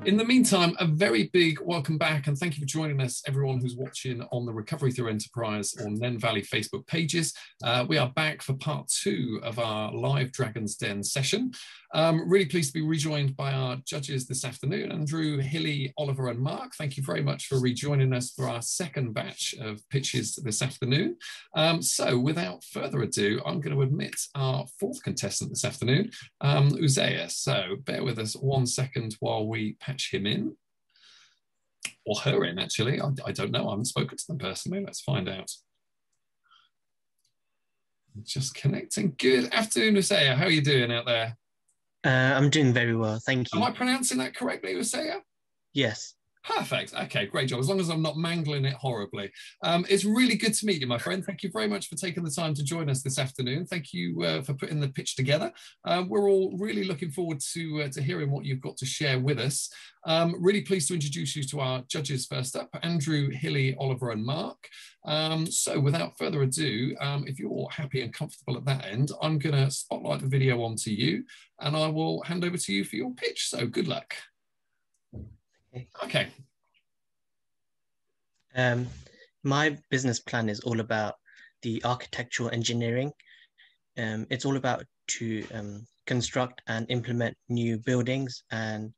In the meantime, a very big welcome back and thank you for joining us, everyone who's watching on the Recovery Through Enterprise or Nen Valley Facebook pages. We are back for part 2 of our live Dragon's Den session. Really pleased to be rejoined by our judges this afternoon, Andrew, Hilly, Oliver and Mark. Thank you very much for rejoining us for our second batch of pitches this afternoon. So without further ado, I'm going to admit our 4th contestant this afternoon, Uzziah. So bear with us 1 second while we patch him in, or her in actually. I don't know, I haven't spoken to them personally. Let's find out. Just connecting. Good afternoon, Uzziah. How are you doing out there? I'm doing very well, thank you. Am I pronouncing that correctly, Uzziah? Yes. Perfect. Okay, great job. As long as I'm not mangling it horribly. It's really good to meet you, my friend. Thank you very much for taking the time to join us this afternoon. Thank you for putting the pitch together. We're all really looking forward to hearing what you've got to share with us. Really pleased to introduce you to our judges first up, Andrew, Hilly, Oliver and Mark. So without further ado, if you're happy and comfortable at that end, I'm going to spotlight the video onto you and I will hand over to you for your pitch. So good luck. Okay. My business plan is all about the architectural engineering. It's all about to construct and implement new buildings and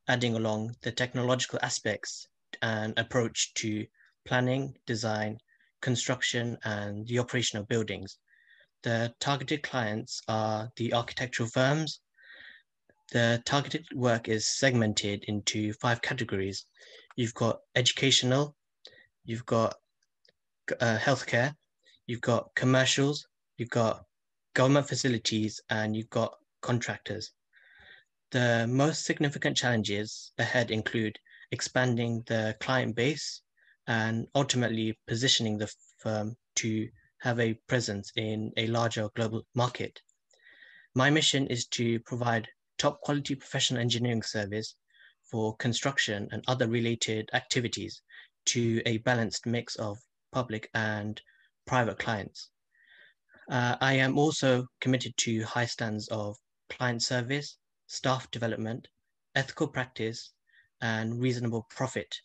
adding along the technological aspects and approach to planning, design, construction, and the operation of buildings. The targeted clients are the architectural firms. The targeted work is segmented into 5 categories. You've got educational, you've got healthcare, you've got commercials, you've got government facilities, and you've got contractors. The most significant challenges ahead include expanding the client base and ultimately positioning the firm to have a presence in a larger global market. My mission is to provide top quality professional engineering service for construction and other related activities to a balanced mix of public and private clients. I am also committed to high standards of client service, staff development, ethical practice, and reasonable profit.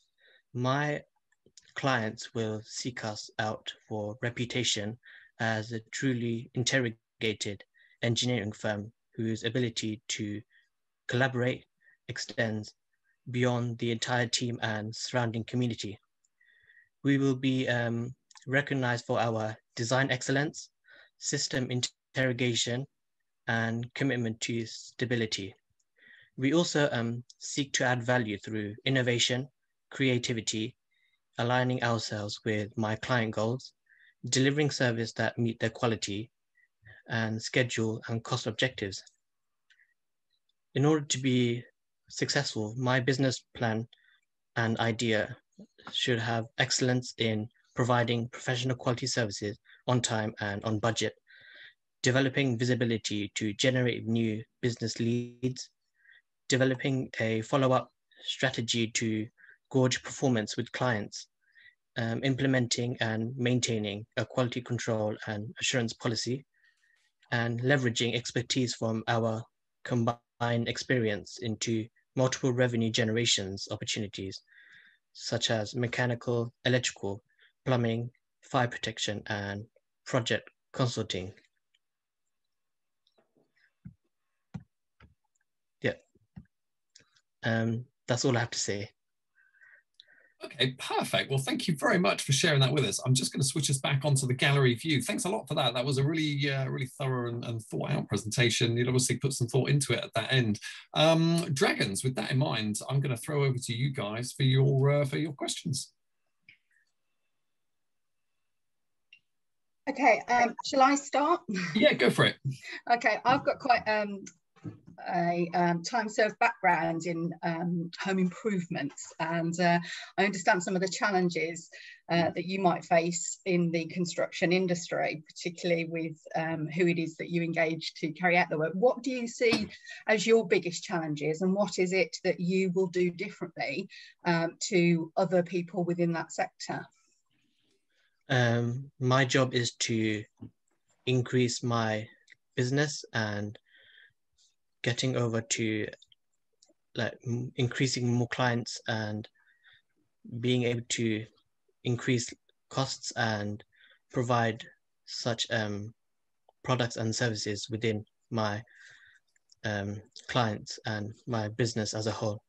My clients will seek us out for reputation as a truly interrogated engineering firm whose ability to collaborate extends beyond the entire team and surrounding community. We will be recognized for our design excellence, system interrogation, and commitment to stability. We also seek to add value through innovation, creativity, aligning ourselves with my client goals, delivering service that meet their quality and schedule and cost objectives. In order to be successful, my business plan and idea should have excellence in providing professional quality services on time and on budget, developing visibility to generate new business leads, developing a follow-up strategy to gauge performance with clients, implementing and maintaining a quality control and assurance policy, and leveraging expertise from our combined experience into multiple revenue generations opportunities, such as mechanical, electrical, plumbing, fire protection, and project consulting. Yeah, that's all I have to say. Okay, perfect. Well, thank you very much for sharing that with us. I'm just going to switch us back onto the gallery view. Thanks a lot for that. That was a really, really thorough and thought out presentation. You'd obviously put some thought into it at that end. Dragons, with that in mind, I'm going to throw over to you guys for your questions. Okay, shall I start? Yeah, go for it. Okay, I've got quite a time-served background in home improvements, and I understand some of the challenges that you might face in the construction industry, particularly with who it is that you engage to carry out the work. What do you see as your biggest challenges, and what is it that you will do differently to other people within that sector? My job is to increase my business and getting over to like increasing more clients and being able to increase costs and provide such products and services within my clients and my business as a whole.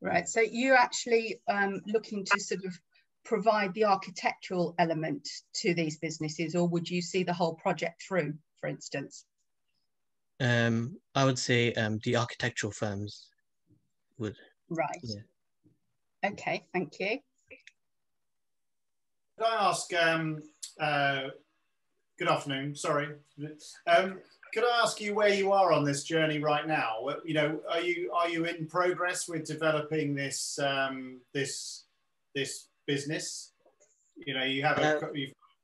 Right, so you're actually looking to sort of provide the architectural element to these businesses, or would you see the whole project through, for instance? I would say the architectural firms would. Right. Yeah. Okay, thank you. Could I ask, good afternoon, sorry. Could I ask you where you are on this journey right now? You know, are you in progress with developing this this business? You know, you've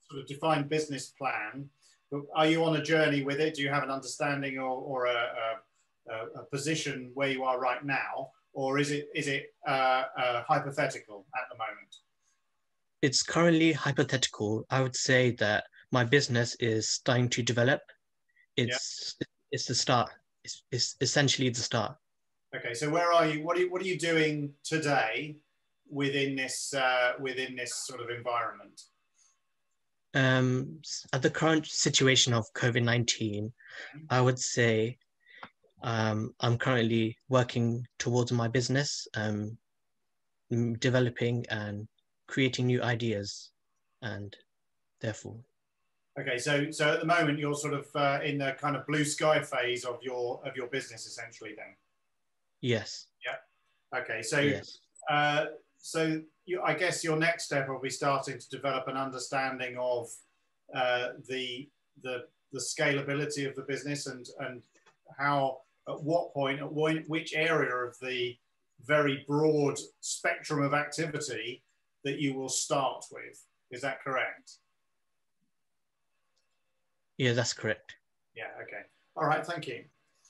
sort of defined business plan, but are you on a journey with it? Do you have an understanding or a position where you are right now, or is it hypothetical at the moment? It's currently hypothetical. I would say that my business is starting to develop. It's the start. It's essentially the start. Okay, so where are you? What are you doing today within this sort of environment? At the current situation of COVID-19, I would say I'm currently working towards my business, developing and creating new ideas, and therefore. Okay, so at the moment you're sort of in the kind of blue sky phase of your business, essentially, then. Yes. Yeah. Okay, so yes. I guess your next step will be starting to develop an understanding of the scalability of the business and how, at what point, which area of the very broad spectrum of activity that you will start with. Is that correct? Yeah, that's correct. Yeah, okay. All right, thank you.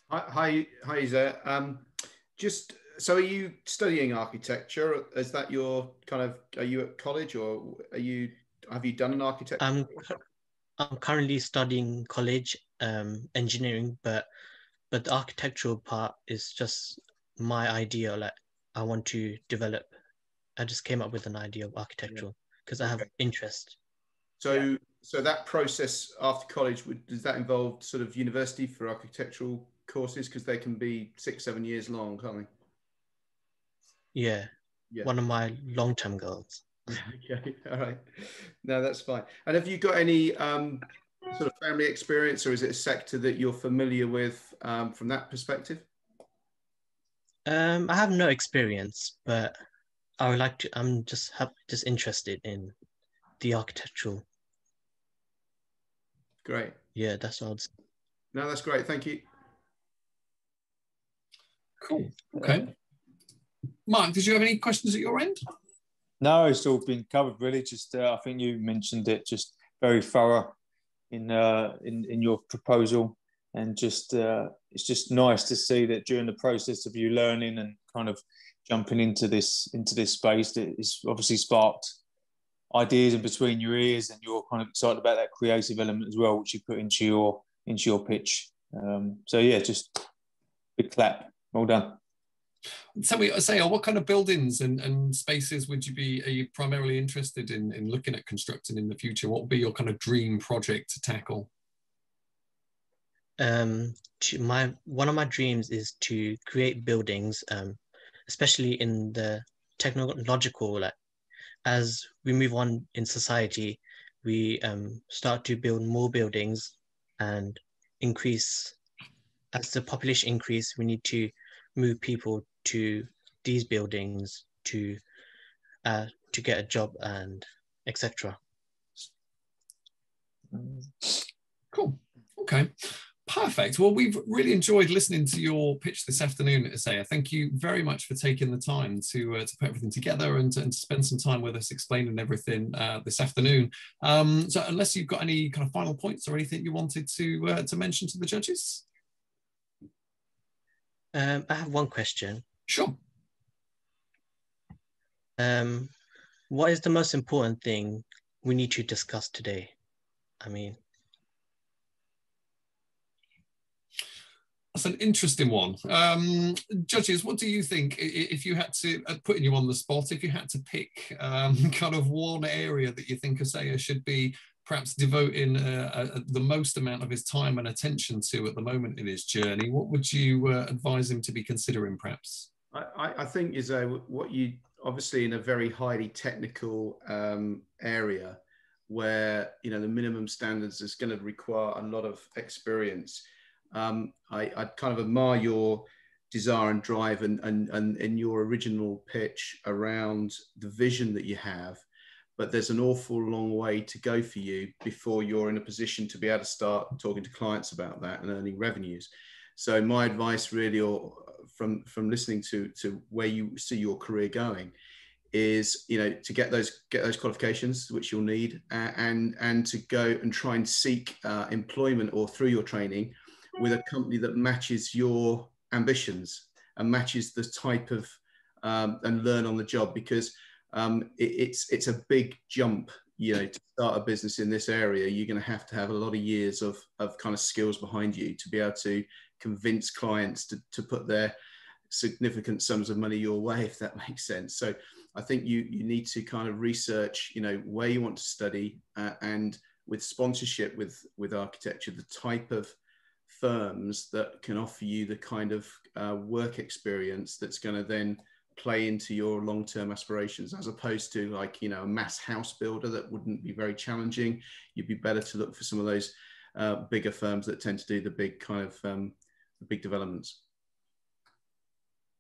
Hi, Isa. Just, so are you studying architecture? Is that your kind of, are you at college, or have you done an architecture? I'm currently studying college, engineering, but the architectural part is just my idea. Like, I want to develop. I just came up with an idea of architectural because I have interest. So, so that process after college, does that involve sort of university for architectural courses? Because they can be 6-7 years long, can't they? Yeah. One of my long-term goals. Okay, all right. No, that's fine. And have you got any sort of family experience, or is it a sector that you're familiar with from that perspective? I have no experience, but I would like to. I'm just interested in the architectural. Great. Yeah, that's all. No, that's great. Thank you. Cool. Okay. Mark, did you have any questions at your end? No, it's all been covered really. Just I think you mentioned it. Just very thorough in your proposal, and just it's just nice to see that during the process of you learning and kind of jumping into this space, that it's obviously sparked ideas in between your ears, and you're kind of excited about that creative element as well, which you put into your pitch. So yeah, just big clap. Well done. So we say, what kind of buildings and spaces are you primarily interested in looking at constructing in the future? What would be your kind of dream project to tackle? One of my dreams is to create buildings, especially in the technological, like, as we move on in society, we start to build more buildings and increase. As the population increase, we need to move people to these buildings to get a job and etc. Cool. Okay. Perfect. Well, we've really enjoyed listening to your pitch this afternoon, Isaiah. Thank you very much for taking the time to put everything together and to spend some time with us explaining everything this afternoon. So unless you've got any kind of final points or anything you wanted to mention to the judges? I have one question. Sure. What is the most important thing we need to discuss today? I mean, That's an interesting one. Judges, what do you think, if you had to, putting you on the spot, if you had to pick kind of one area that you think Isaiah should be perhaps devoting the most amount of his time and attention to at the moment in his journey, what would you advise him to be considering perhaps? I think is what you, obviously in a very highly technical area where, you know, the minimum standards is going to require a lot of experience. I kind of admire your desire and drive and your original pitch around the vision that you have, but there's an awful long way to go for you before you're in a position to be able to start talking to clients about that and earning revenues. So my advice really, or from listening to where you see your career going, is, you know, to get those qualifications, which you'll need, and to go and try and seek employment or through your training with a company that matches your ambitions and matches the type of and learn on the job, because it's a big jump, you know, to start a business in this area. You're going to have a lot of years of kind of skills behind you to be able to convince clients to put their significant sums of money your way, if that makes sense. So I think you need to kind of research, you know, where you want to study, and with sponsorship with architecture, the type of firms that can offer you the kind of work experience that's going to then play into your long-term aspirations, as opposed to, like, you know, a mass house builder that wouldn't be very challenging. You'd be better to look for some of those bigger firms that tend to do the big kind of the big developments.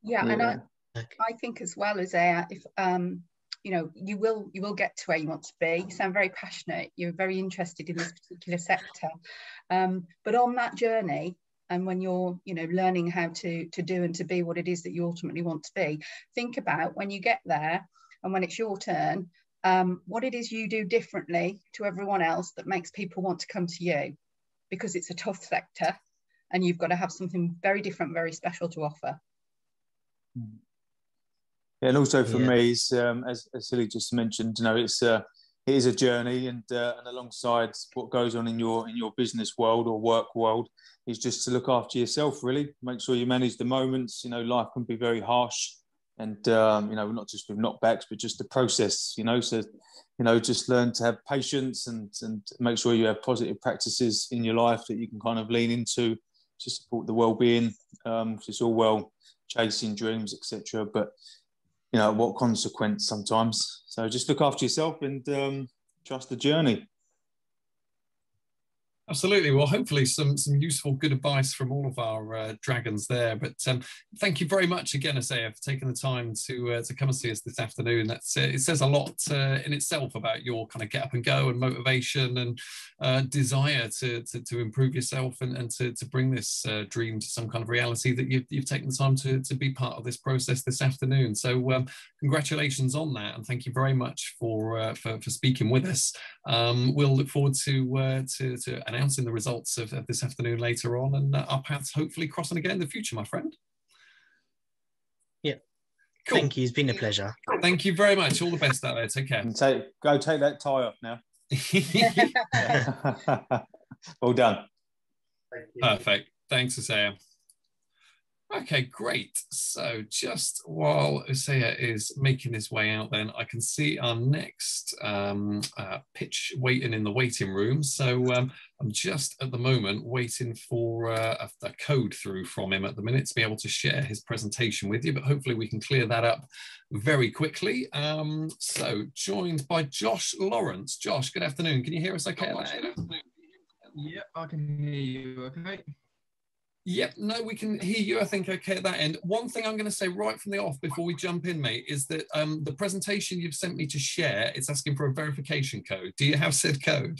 Yeah, and I think as well as if you know, you will get to where you want to be. You sound very passionate. You're very interested in this particular sector, but on that journey, and when you're, you know, learning how to do and to be what it is that you ultimately want to be, think about when you get there and when it's your turn, what it is you do differently to everyone else that makes people want to come to you, because it's a tough sector and you've got to have something very different, very special to offer. Yeah, and also for me, as Silly just mentioned, you know, it is a journey, and alongside what goes on in your business world or work world, is just to look after yourself. Really, make sure you manage the moments. You know, life can be very harsh, and you know, not just with knockbacks, but just the process. You know, so, you know, just learn to have patience and make sure you have positive practices in your life that you can kind of lean into to support the well-being. It's all well chasing dreams, etc., but, you know, what consequence sometimes. So just look after yourself and trust the journey. Absolutely. Well, hopefully some useful, good advice from all of our dragons there. But thank you very much again, Isaiah, for taking the time to come and see us this afternoon. That's it says a lot in itself about your kind of get up and go and motivation and desire to improve yourself and to bring this dream to some kind of reality, that you've taken the time to be part of this process this afternoon. So congratulations on that, and thank you very much for speaking with us. We'll look forward to announcing the results of this afternoon later on, and our paths hopefully crossing again in the future, my friend. Yeah. Cool. Thank you. It's been a pleasure. Thank you very much. All the best out there. Take care. And go take that tie off now. Well done. Thank you. Perfect. Thanks, Isaiah. Okay, great. So just while Isaiah is making his way out, then I can see our next pitch waiting in the waiting room. So I'm just at the moment waiting for a code through from him at the minute to be able to share his presentation with you, but hopefully we can clear that up very quickly. So joined by Josh Lawrence. Josh, good afternoon. Can you hear us okay? Yeah, I can hear you okay. Yep, no, we can hear you, I think, okay at that end. One thing I'm going to say right from the off before we jump in, mate, is that the presentation you've sent me to share, it's asking for a verification code. Do you have said code?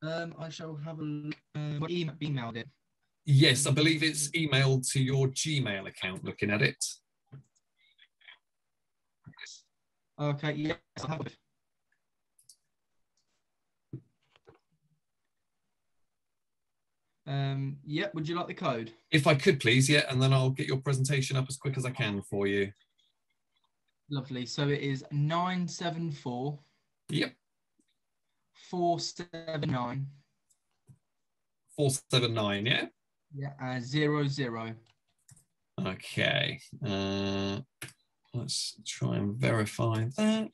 I shall have a emailed it. Yes, I believe it's emailed to your Gmail account, looking at it. Okay, yes, I have it. Yeah, would you like the code? If I could, please, yeah, and then I'll get your presentation up as quick as I can for you. Lovely. So it is 974. Yep. 479 479, yeah? Yeah, 00. Okay. Let's try and verify that.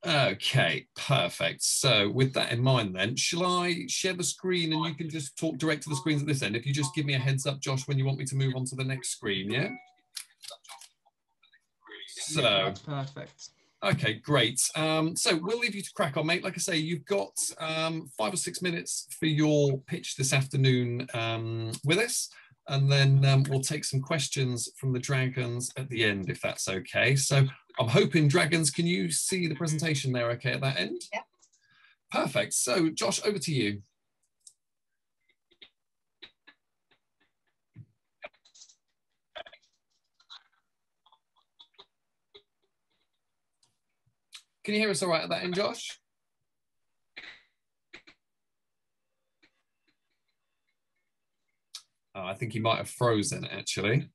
Okay, perfect. So with that in mind then, shall I share the screen and you can just talk direct to the screens at this end? If you just give me a heads up, Josh, when you want me to move on to the next screen, yeah? So, Yeah, that's perfect. Okay, great. So we'll leave you to crack on, mate. Like I say, you've got 5 or 6 minutes for your pitch this afternoon with us. And then we'll take some questions from the Dragons at the end, if that's okay. So I'm hoping, Dragons, can you see the presentation there okay at that end? Yeah. Perfect. So Josh, over to you. Can you hear us all right at that end, Josh? Oh, I think he might have frozen, actually.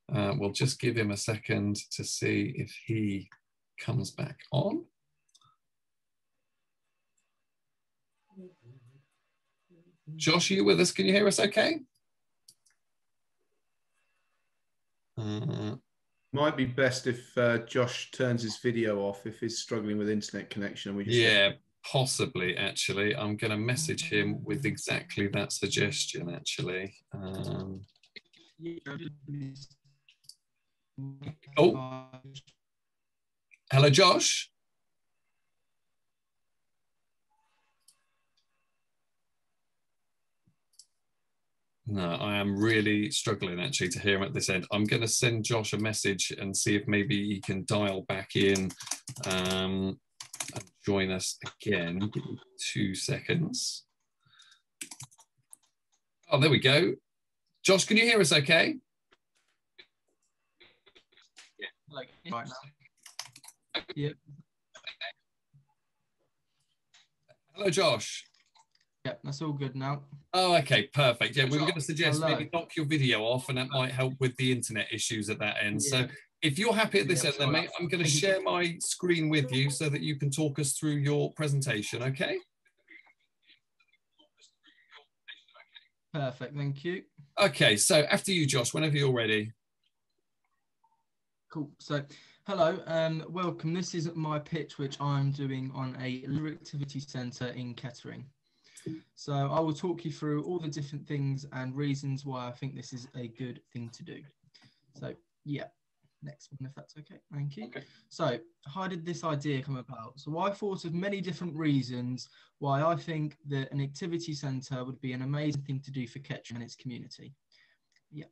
We'll just give him a second to see if he comes back on. Josh, are you with us? Can you hear us okay? Might be best if Josh turns his video off if he's struggling with internet connection. We just yeah, possibly, actually. I'm going to message him with exactly that suggestion, actually. Oh, hello, Josh. No, I am really struggling actually to hear him at this end. I'm going to send Josh a message and see if maybe he can dial back in and join us again. Give me 2 seconds. Oh, there we go. Josh, can you hear us okay? Yeah, like right now. Yeah. Hello, Josh. Yeah, that's all good now. Oh, okay, perfect. Yeah, we were going to suggest maybe knock your video off and that might help with the internet issues at that end. Yeah. So if you're happy at this end, then mate, I'm going to share my screen with you so that you can talk us through your presentation, okay? Perfect, thank you. Okay, so after you, Josh, whenever you're ready. Cool. So, hello, welcome. This is my pitch, which I'm doing on a Leisure Activity Centre in Kettering. So I will talk you through all the different things and reasons why I think this is a good thing to do. So, yeah, next one, if that's okay. Thank you. Okay. So, how did this idea come about? So I thought of many different reasons why I think that an activity centre would be an amazing thing to do for Kettering and its community. Yeah.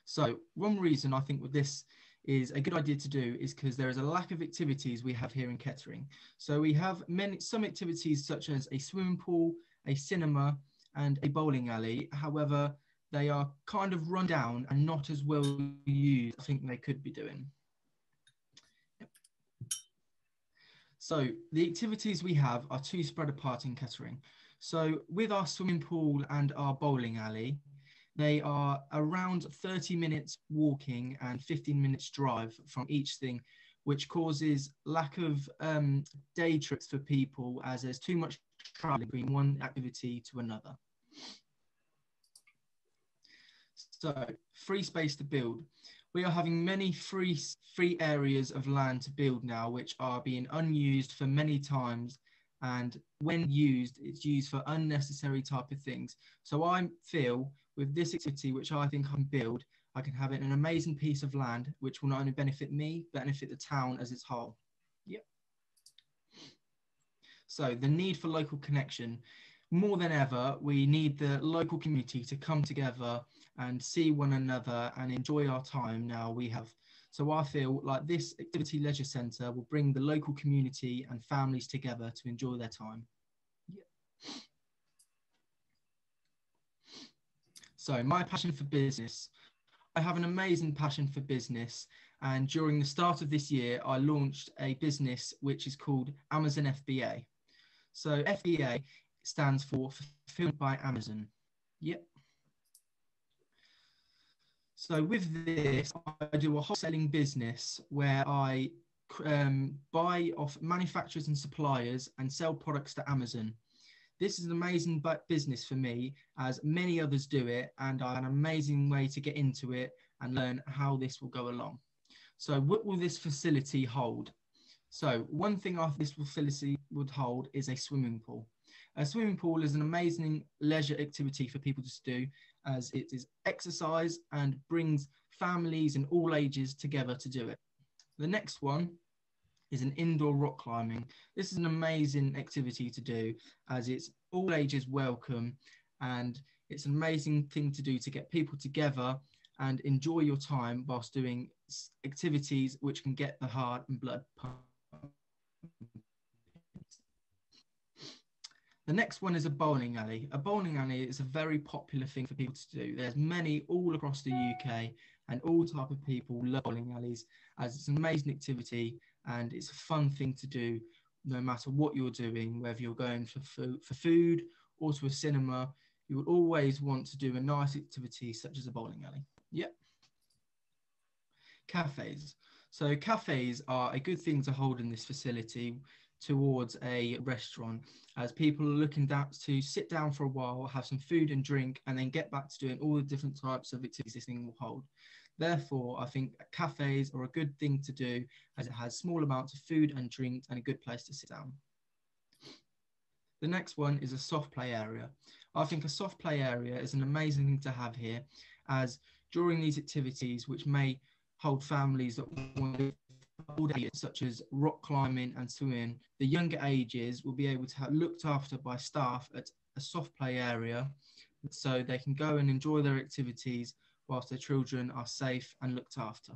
So one reason I think with this is a good idea to do is because there is a lack of activities we have here in Kettering. So we have some activities such as a swimming pool, a cinema and a bowling alley. However, they are kind of run down and not as well used as I think they could be doing. Yep. So the activities we have are two spread apart in Kettering. So with our swimming pool and our bowling alley, they are around 30 minutes walking and 15 minutes drive from each thing, which causes lack of day trips for people as there's too much traveling between one activity to another. So, free space to build. We are having many free areas of land to build now, which are being unused for many times. And when used, it's used for unnecessary type of things. So I feel with this activity, which I think I can build, I can have an amazing piece of land, which will not only benefit me, but benefit the town as its whole. Yep. So the need for local connection. More than ever, we need the local community to come together and see one another and enjoy our time now we have. So I feel like this activity leisure centre will bring the local community and families together to enjoy their time. Yeah. So my passion for business. I have an amazing passion for business, and during the start of this year, I launched a business which is called Amazon FBA. So FBA stands for Fulfilled by Amazon. Yep. So with this, I do a wholesaling business where I buy off manufacturers and suppliers and sell products to Amazon. This is an amazing business for me, as many others do it, and I have an amazing way to get into it and learn how this will go along. So what will this facility hold? So one thing this facility would hold is a swimming pool. A swimming pool is an amazing leisure activity for people to do, as it is exercise and brings families and all ages together to do it. The next one is an indoor rock climbing. This is an amazing activity to do, as it's all ages welcome, and it's an amazing thing to do to get people together and enjoy your time whilst doing activities which can get the heart and blood pumping. The next one is a bowling alley. A bowling alley is a very popular thing for people to do. There's many all across the UK, and all type of people love bowling alleys, as it's an amazing activity and it's a fun thing to do no matter what you're doing, whether you're going for food or to a cinema. You would always want to do a nice activity such as a bowling alley. Yep. Cafes. So cafes are a good thing to hold in this facility towards a restaurant, as people are looking to sit down for a while, have some food and drink, and then get back to doing all the different types of activities this thing will hold. Therefore, I think cafes are a good thing to do, as it has small amounts of food and drink and a good place to sit down. The next one is a soft play area. I think a soft play area is an amazing thing to have here, as during these activities, which may hold families that want to such as rock climbing and swimming, the younger ages will be able to have looked after by staff at a soft play area, so they can go and enjoy their activities whilst their children are safe and looked after.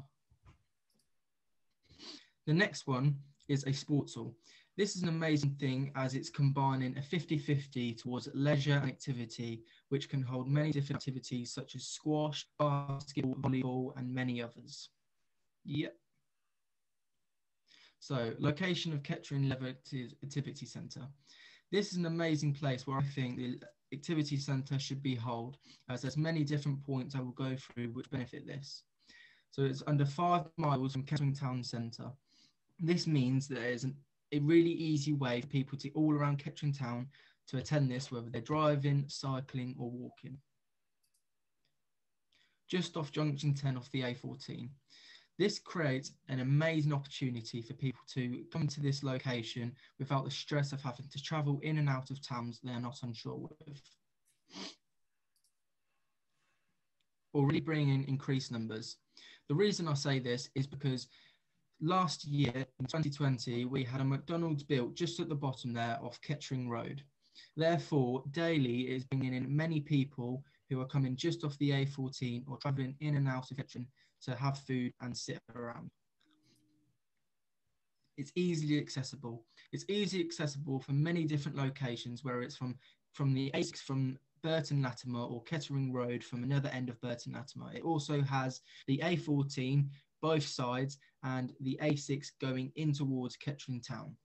The next one is a sports hall. This is an amazing thing, as it's combining a 50-50 towards leisure and activity, which can hold many different activities such as squash, basketball, volleyball, and many others. Yep. So, location of Kettering Level Activity Centre. This is an amazing place where I think the activity centre should be held, as there's many different points I will go through which benefit this. So it's under 5 miles from Kettering Town Centre. This means that there's a really easy way for people to all around Kettering Town to attend this, whether they're driving, cycling or walking. Just off Junction 10 off the A14. This creates an amazing opportunity for people to come to this location without the stress of having to travel in and out of towns they're not unsure with. Or really bring in increased numbers. The reason I say this is because last year, in 2020, we had a McDonald's built just at the bottom there off Kettering Road. Therefore, daily it is bringing in many people who are coming just off the A14 or travelling in and out of Kettering to have food and sit around. It's easily accessible. It's easily accessible from many different locations, where it's from the A6 from Burton Latimer or Kettering Road from another end of Burton Latimer. It also has the A14, both sides, and the A6 going in towards Kettering Town.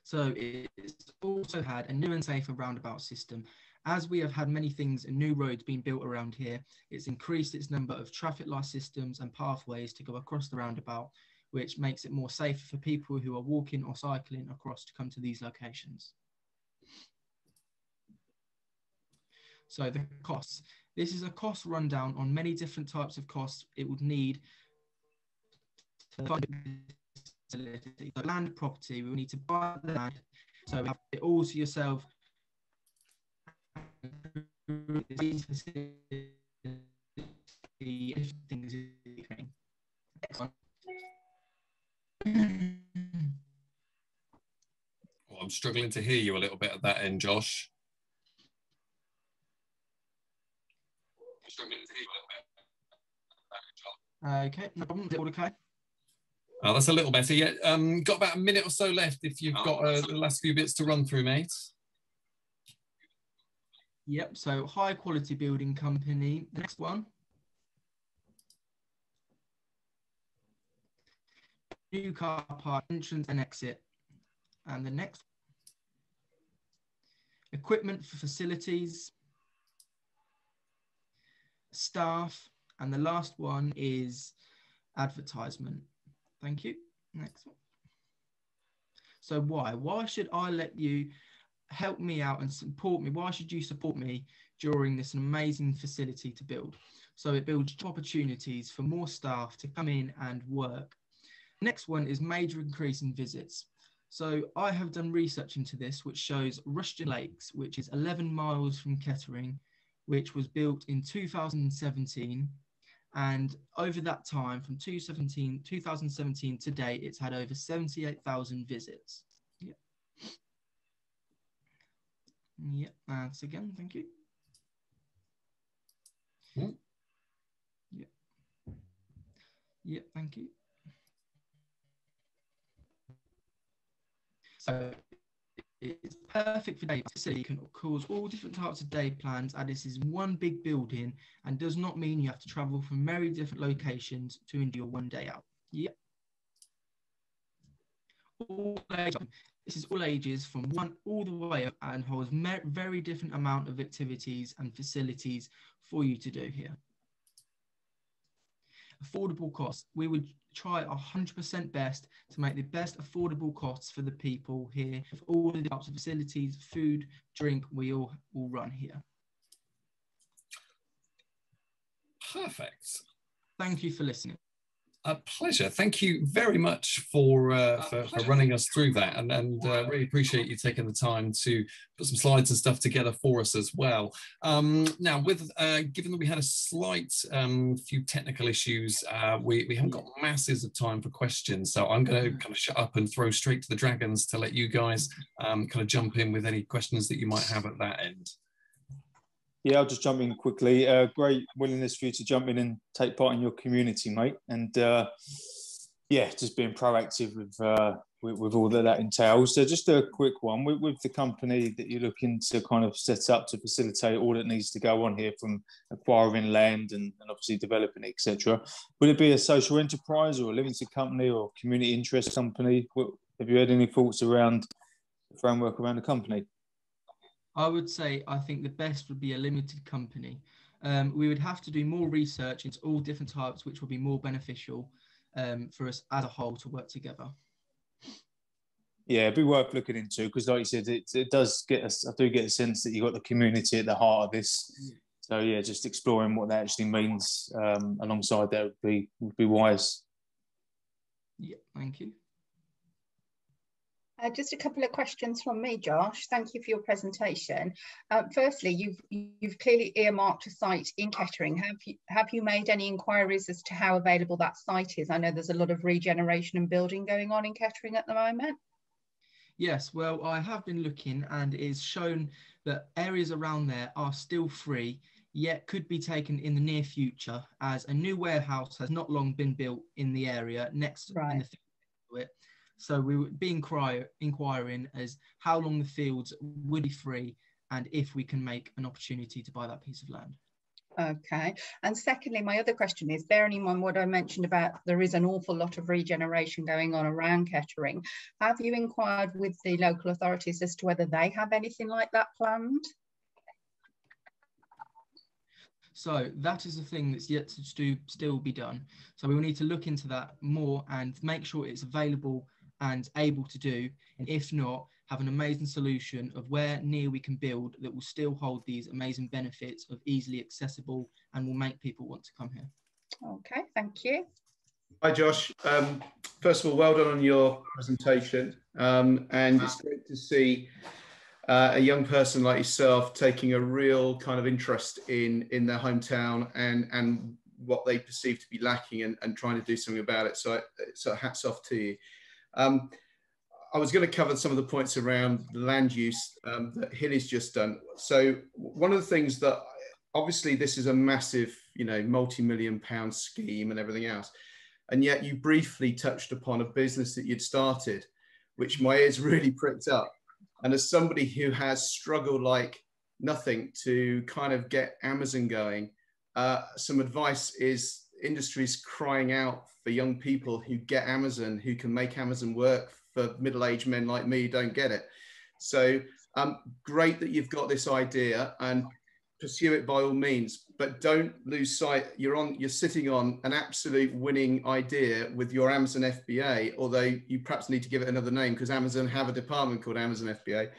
So it's also had a new and safer roundabout system. As we have had many things and new roads being built around here, it's increased its number of traffic light systems and pathways to go across the roundabout, which makes it more safe for people who are walking or cycling across to come to these locations. So the costs. This is a cost rundown on many different types of costs it would need to fund the land, property. We will need to buy the land, so we have it all to yourself. Well, I'm struggling to hear you a little bit at that end, Josh. Okay, no problem. Is it all okay? Oh, that's a little better. Yeah, got about a minute or so left if you've got the last few bits to run through, mate. Yep, so high quality building company. The next one. New car park entrance and exit. And the next. Equipment for facilities. Staff. And the last one is advertisement. Thank you. Next one. So why should I let you help me out and support me? Why should you support me during this amazing facility to build? So it builds opportunities for more staff to come in and work. Next one is major increase in visits. So I have done research into this, which shows Rushden Lakes, which is 11 miles from Kettering, which was built in 2017. And over that time, from 2017 to date, it's had over 78,000 visits. Yeah. Yeah, thanks again. Thank you. Mm. Yeah. Yeah, thank you. So it's perfect for day plans. You can cause all different types of day plans, and this is one big building and does not mean you have to travel from many different locations to enjoy your one day out. Yep. This is all ages from 1 all the way up and holds very different amount of activities and facilities for you to do here. Affordable costs. We would try 100% best to make the best affordable costs for the people here. For all the types of facilities, food, drink, we all run here. Perfect. Thank you for listening. A pleasure. Thank you very much for running us through that, and really appreciate you taking the time to put some slides and stuff together for us as well. Now, with given that we had a slight few technical issues, we haven't got masses of time for questions, so I'm going to kind of shut up and throw straight to the dragons to let you guys kind of jump in with any questions that you might have at that end. Yeah, I'll just jump in quickly. Great willingness for you to jump in and take part in your community, mate. And yeah, just being proactive with all that entails. So just a quick one with the company that you're looking to kind of set up to facilitate all that needs to go on here, from acquiring land and obviously developing it, etc. Would it be a social enterprise or a limited company or community interest company? Have you had any thoughts around the framework around the company? I would say I think the best would be a limited company. We would have to do more research into all different types, which will be more beneficial for us as a whole to work together. Yeah, it'd be worth looking into, because like you said, it does get us, I do get a sense that you've got the community at the heart of this. So yeah, just exploring what that actually means alongside that would be wise. Yeah, thank you. Just a couple of questions from me, Josh. Thank you for your presentation. Firstly, you've clearly earmarked a site in Kettering. Have you made any inquiries as to how available that site is? I know there's a lot of regeneration and building going on in Kettering at the moment. Yes, well, I have been looking, and it is shown that areas around there are still free, yet could be taken in the near future, as a new warehouse has not long been built in the area next in the to it. So we would be inquiring as how long the fields would be free, and if we can make an opportunity to buy that piece of land. Okay. And secondly, my other question is, bearing in mind what I mentioned about there is an awful lot of regeneration going on around Kettering, have you inquired with the local authorities as to whether they have anything like that planned? So that is the thing that's yet to still be done. So we will need to look into that more and make sure it's available and able to do, and if not, have an amazing solution of where near we can build that will still hold these amazing benefits of easily accessible and will make people want to come here. Okay, thank you. Hi Josh, first of all, well done on your presentation, and it's great to see a young person like yourself taking a real kind of interest in their hometown and what they perceive to be lacking, and trying to do something about it. So hats off to you. I was going to cover some of the points around the land use that Hilly's just done. So one of the things that, obviously this is a massive, multi-million-pound scheme and everything else, and yet you briefly touched upon a business that you'd started, which my ears really pricked up. And as somebody who has struggled like nothing to kind of get Amazon going, some advice is industry's crying out for young people who get Amazon, who can make Amazon work for middle-aged men like me who don't get it. So great that you've got this idea, and pursue it by all means, but don't lose sight. You're sitting on an absolute winning idea with your Amazon FBA, although you perhaps need to give it another name, because Amazon have a department called Amazon FBA.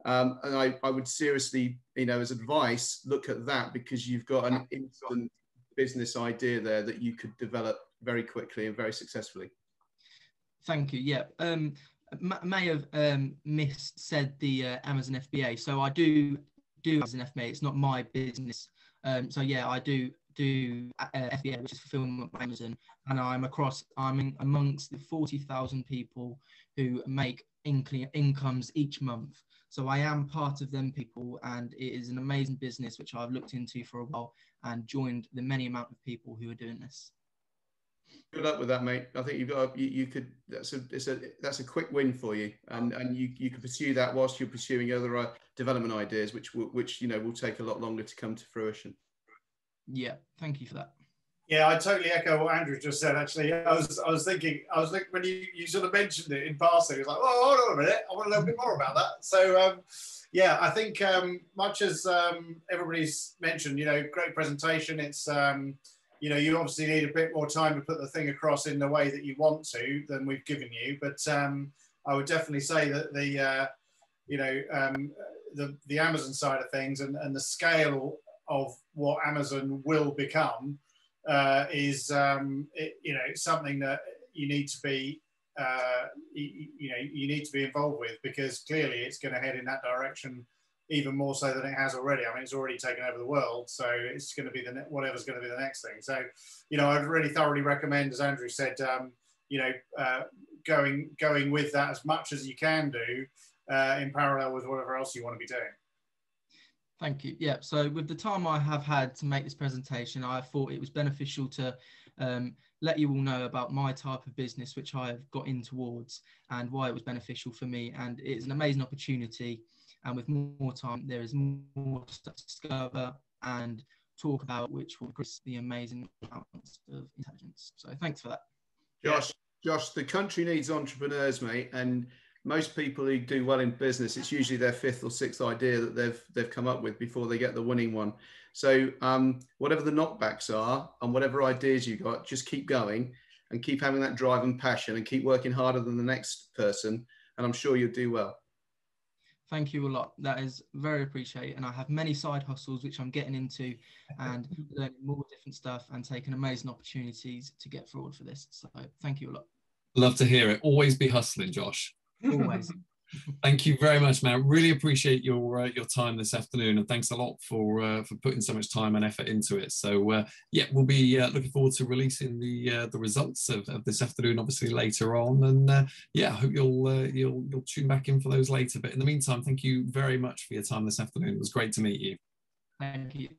And I would seriously, as advice, look at that, because you've got an instant business idea there that you could develop very quickly and very successfully. Thank you. Yeah. May have said the Amazon FBA. So I do Amazon FBA. It's not my business. So yeah, I do FBA, which is fulfillment by Amazon, and I'm amongst the 40,000 people who make incomes each month. So I am part of them people, and it is an amazing business which I've looked into for a while and joined the many amount of people who are doing this. Good luck with that, mate. I think you've got that's a quick win for you, and you can pursue that whilst you're pursuing other development ideas, which will take a lot longer to come to fruition. Yeah, thank you for that. Yeah, I totally echo what Andrew just said. Actually, I was thinking when you sort of mentioned it in passing, it was like, oh, hold on a minute, I want to know a bit more about that. So yeah, I think much as everybody's mentioned, great presentation. It's you obviously need a bit more time to put the thing across in the way that you want to than we've given you. But I would definitely say that the Amazon side of things and the scale of what Amazon will become is something that you need to be you need to be involved with, because clearly it's going to head in that direction even more so than it has already. I mean, it's already taken over the world, so it's going to be whatever's going to be the next thing. So, I'd really thoroughly recommend, as Andrew said, going with that as much as you can do in parallel with whatever else you want to be doing. Thank you. Yeah, so with the time I have had to make this presentation, I thought it was beneficial to let you all know about my type of business, which I have got in towards, and why it was beneficial for me. And it's an amazing opportunity. And with more time, there is more stuff to discover and talk about, which will increase the amazing amounts of intelligence. So thanks for that. Josh, the country needs entrepreneurs, mate. And most people who do well in business, it's usually their fifth or sixth idea that they've come up with before they get the winning one. So whatever the knockbacks are and whatever ideas you got, just keep going and keep having that drive and passion and keep working harder than the next person. And I'm sure you'll do well. Thank you a lot. That is very appreciated. And I have many side hustles which I'm getting into and learning more different stuff and taking amazing opportunities to get forward for this. So thank you a lot. Love to hear it. Always be hustling, Josh. Always. Thank you very much, man. Really appreciate your time this afternoon, and thanks a lot for putting so much time and effort into it. So yeah, we'll be looking forward to releasing the results of this afternoon, obviously later on. And yeah, I hope you'll tune back in for those later. But in the meantime, thank you very much for your time this afternoon. It was great to meet you. Thank you.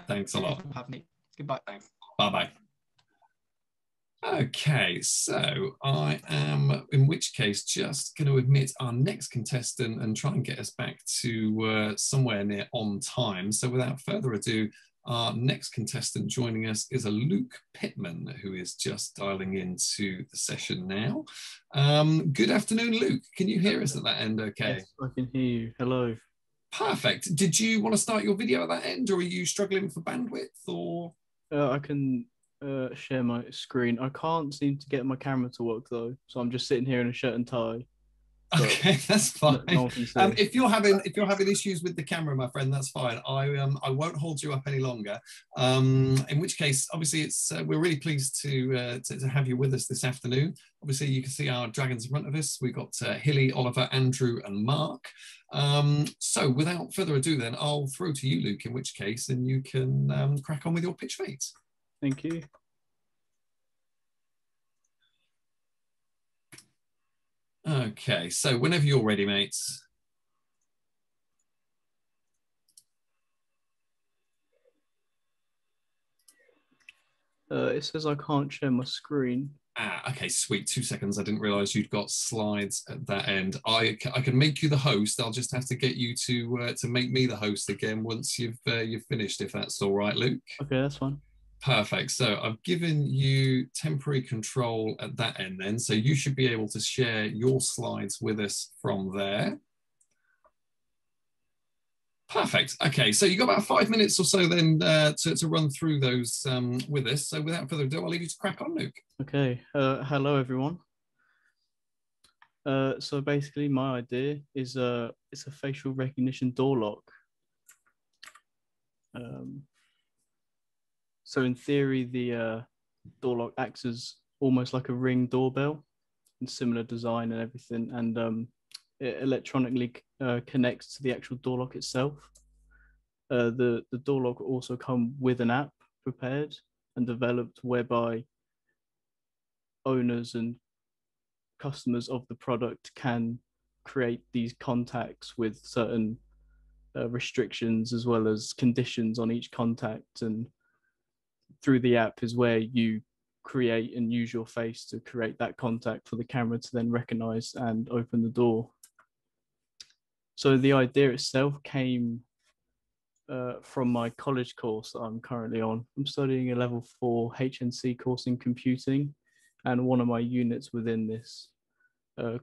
Thanks a lot. For having me. Goodbye. Thanks. Bye bye. Okay, so I am, in which case, just going to admit our next contestant and try and get us back to somewhere near on time. So without further ado, our next contestant joining us is a Luke Pittman, who is just dialing into the session now. Good afternoon, Luke. Can you hear us at that end okay? Yes, I can hear you. Hello. Perfect. Did you want to start your video at that end, or are you struggling for bandwidth, or? I can share my screen. I can't seem to get my camera to work though, so I'm just sitting here in a shirt and tie. Okay, that's fine. No one can see. If you're having issues with the camera, my friend, that's fine. I won't hold you up any longer. In which case, obviously, it's we're really pleased to have you with us this afternoon. Obviously, you can see our dragons in front of us. We've got Hilly, Oliver, Andrew, and Mark. So without further ado, then I'll throw to you, Luke. In which case, and you can crack on with your pitch, mate. Thank you. Okay, so whenever you're ready, mates. It says I can't share my screen. Okay, sweet. 2 seconds. I didn't realize you'd got slides at that end. I can make you the host. I'll just have to get you to make me the host again once you've finished, if that's all right, Luke. Okay, that's fine. Perfect. So I've given you temporary control at that end then. So you should be able to share your slides with us from there. Perfect. Okay, so you got about 5 minutes or so then to run through those with us. So without further ado, I'll leave you to crack on, Luke. Okay. Hello, everyone. So basically, my idea is it's a facial recognition door lock. So in theory, the door lock acts as almost like a Ring doorbell, and similar design and everything, and it electronically connects to the actual door lock itself. The door lock will also come with an app prepared and developed, whereby owners and customers of the product can create these contacts with certain restrictions as well as conditions on each contact, and through the app is where you create and use your face to create that contact for the camera to then recognize and open the door. So the idea itself came from my college course that I'm currently on. I'm studying a level 4 HNC course in computing, and one of my units within this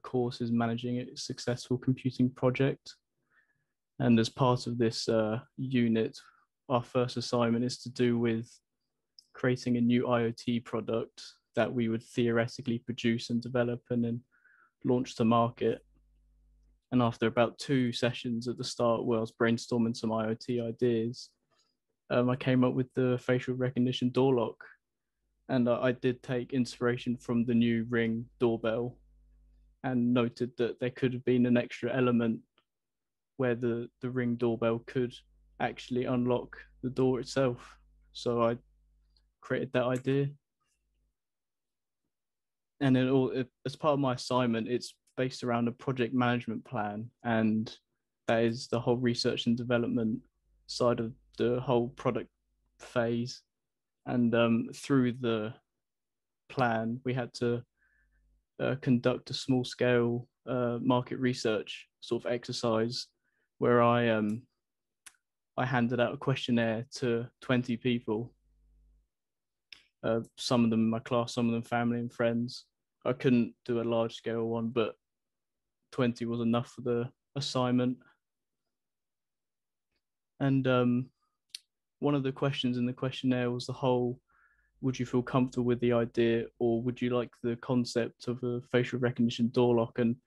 course is managing a successful computing project. And as part of this unit, our first assignment is to do with creating a new IoT product that we would theoretically produce and develop and then launch to market. And after about 2 sessions at the start where I was brainstorming some IoT ideas, I came up with the facial recognition door lock. And I did take inspiration from the new Ring doorbell and noted that there could have been an extra element where the Ring doorbell could actually unlock the door itself. So I created that idea. And as part of my assignment, it's based around a project management plan, and that is the whole research and development side of the whole product phase. And through the plan, we had to conduct a small scale market research sort of exercise where I handed out a questionnaire to 20 people, some of them in my class, some of them family and friends. I couldn't do a large scale one, but 20 was enough for the assignment. And one of the questions in the questionnaire was the whole, would you feel comfortable with the idea, or would you like the concept of a facial recognition door lock? And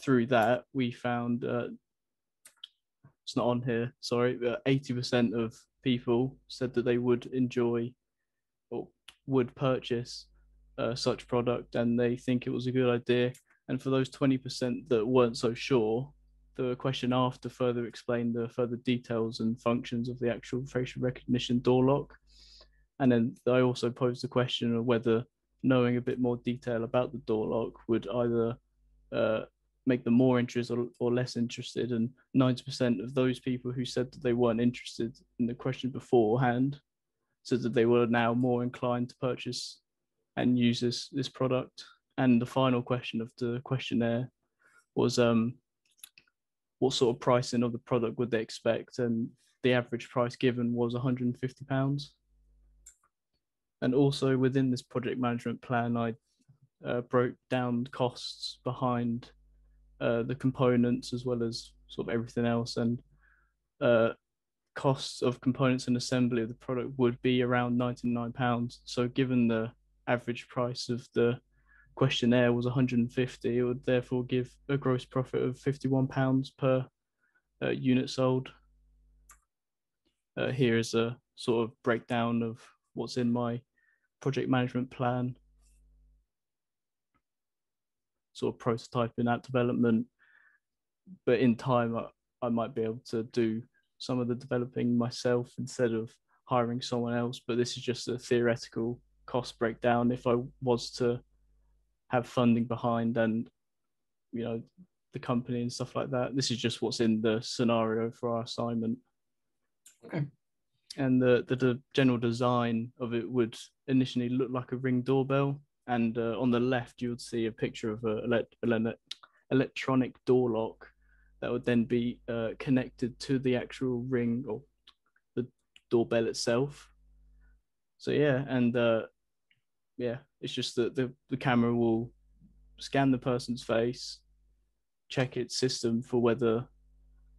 through that, we found, it's not on here, sorry, but 80% of people said that they would enjoy or would purchase such product, and they think it was a good idea. And for those 20% that weren't so sure, the question after further explained the further details and functions of the actual facial recognition door lock. And then I also posed the question of whether knowing a bit more detail about the door lock would either make them more interested or less interested. And 90% of those people who said that they weren't interested in the question beforehand said that they were now more inclined to purchase and use this product. And the final question of the questionnaire was what sort of pricing of the product would they expect? And the average price given was £150. And also within this project management plan, I broke down costs behind the components as well as sort of everything else. And costs of components and assembly of the product would be around £99. So given the average price of the questionnaire was 150, it would therefore give a gross profit of £51 per unit sold. Here is a sort of breakdown of what's in my project management plan, sort of prototyping that development, but in time I might be able to do some of the developing myself instead of hiring someone else. But this is just a theoretical cost breakdown if I was to have funding behind and, you know, the company and stuff like that. This is just what's in the scenario for our assignment. Okay. And the general design of it would initially look like a Ring doorbell, and on the left you would see a picture of an electronic door lock that would then be connected to the actual Ring or the doorbell itself. So yeah, and yeah, it's just that the camera will scan the person's face, check its system for whether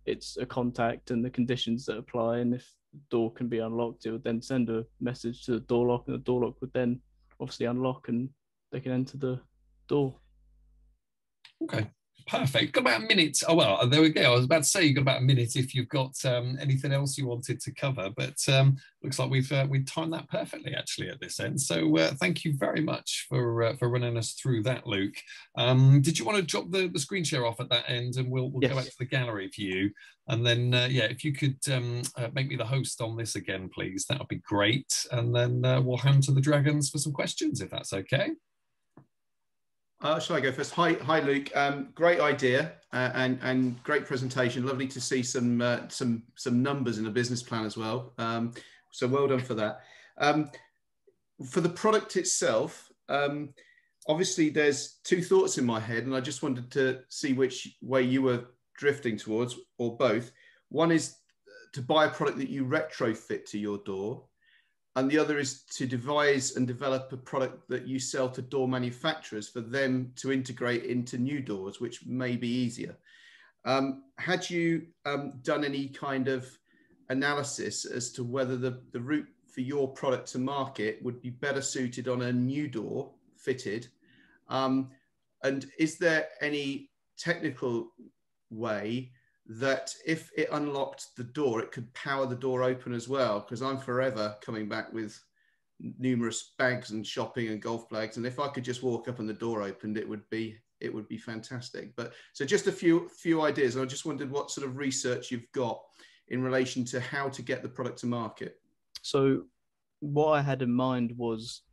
it's a contact and the conditions that apply, and if the door can be unlocked, it would then send a message to the door lock, and the door lock would then obviously unlock and they can enter the door. Okay, perfect. Got about a minute. Oh, well, there we go. I was about to say you've got about a minute if you've got anything else you wanted to cover, but looks like we've timed that perfectly actually at this end. So thank you very much for running us through that, Luke. Did you want to drop the screen share off at that end, and we'll Yes. go back to the gallery view, and then yeah, if you could make me the host on this again, please, that would be great, and then we'll hand to the dragons for some questions if that's okay. Shall I go first? Hi, Luke. Great idea and great presentation. Lovely to see some numbers in a business plan as well. So well done for that. For the product itself, obviously there's two thoughts in my head, and I just wanted to see which way you were drifting towards, or both. One is to buy a product that you retrofit to your door, and the other is to devise and develop a product that you sell to door manufacturers for them to integrate into new doors, which may be easier. Had you done any kind of analysis as to whether the route for your product to market would be better suited on a new door fitted? And is there any technical way that if it unlocked the door, it could power the door open as well? Because I'm forever coming back with numerous bags and shopping and golf bags, and if I could just walk up and the door opened, it would be fantastic. But so just a few ideas, and I just wondered what sort of research you've got in relation to how to get the product to market. So what I had in mind was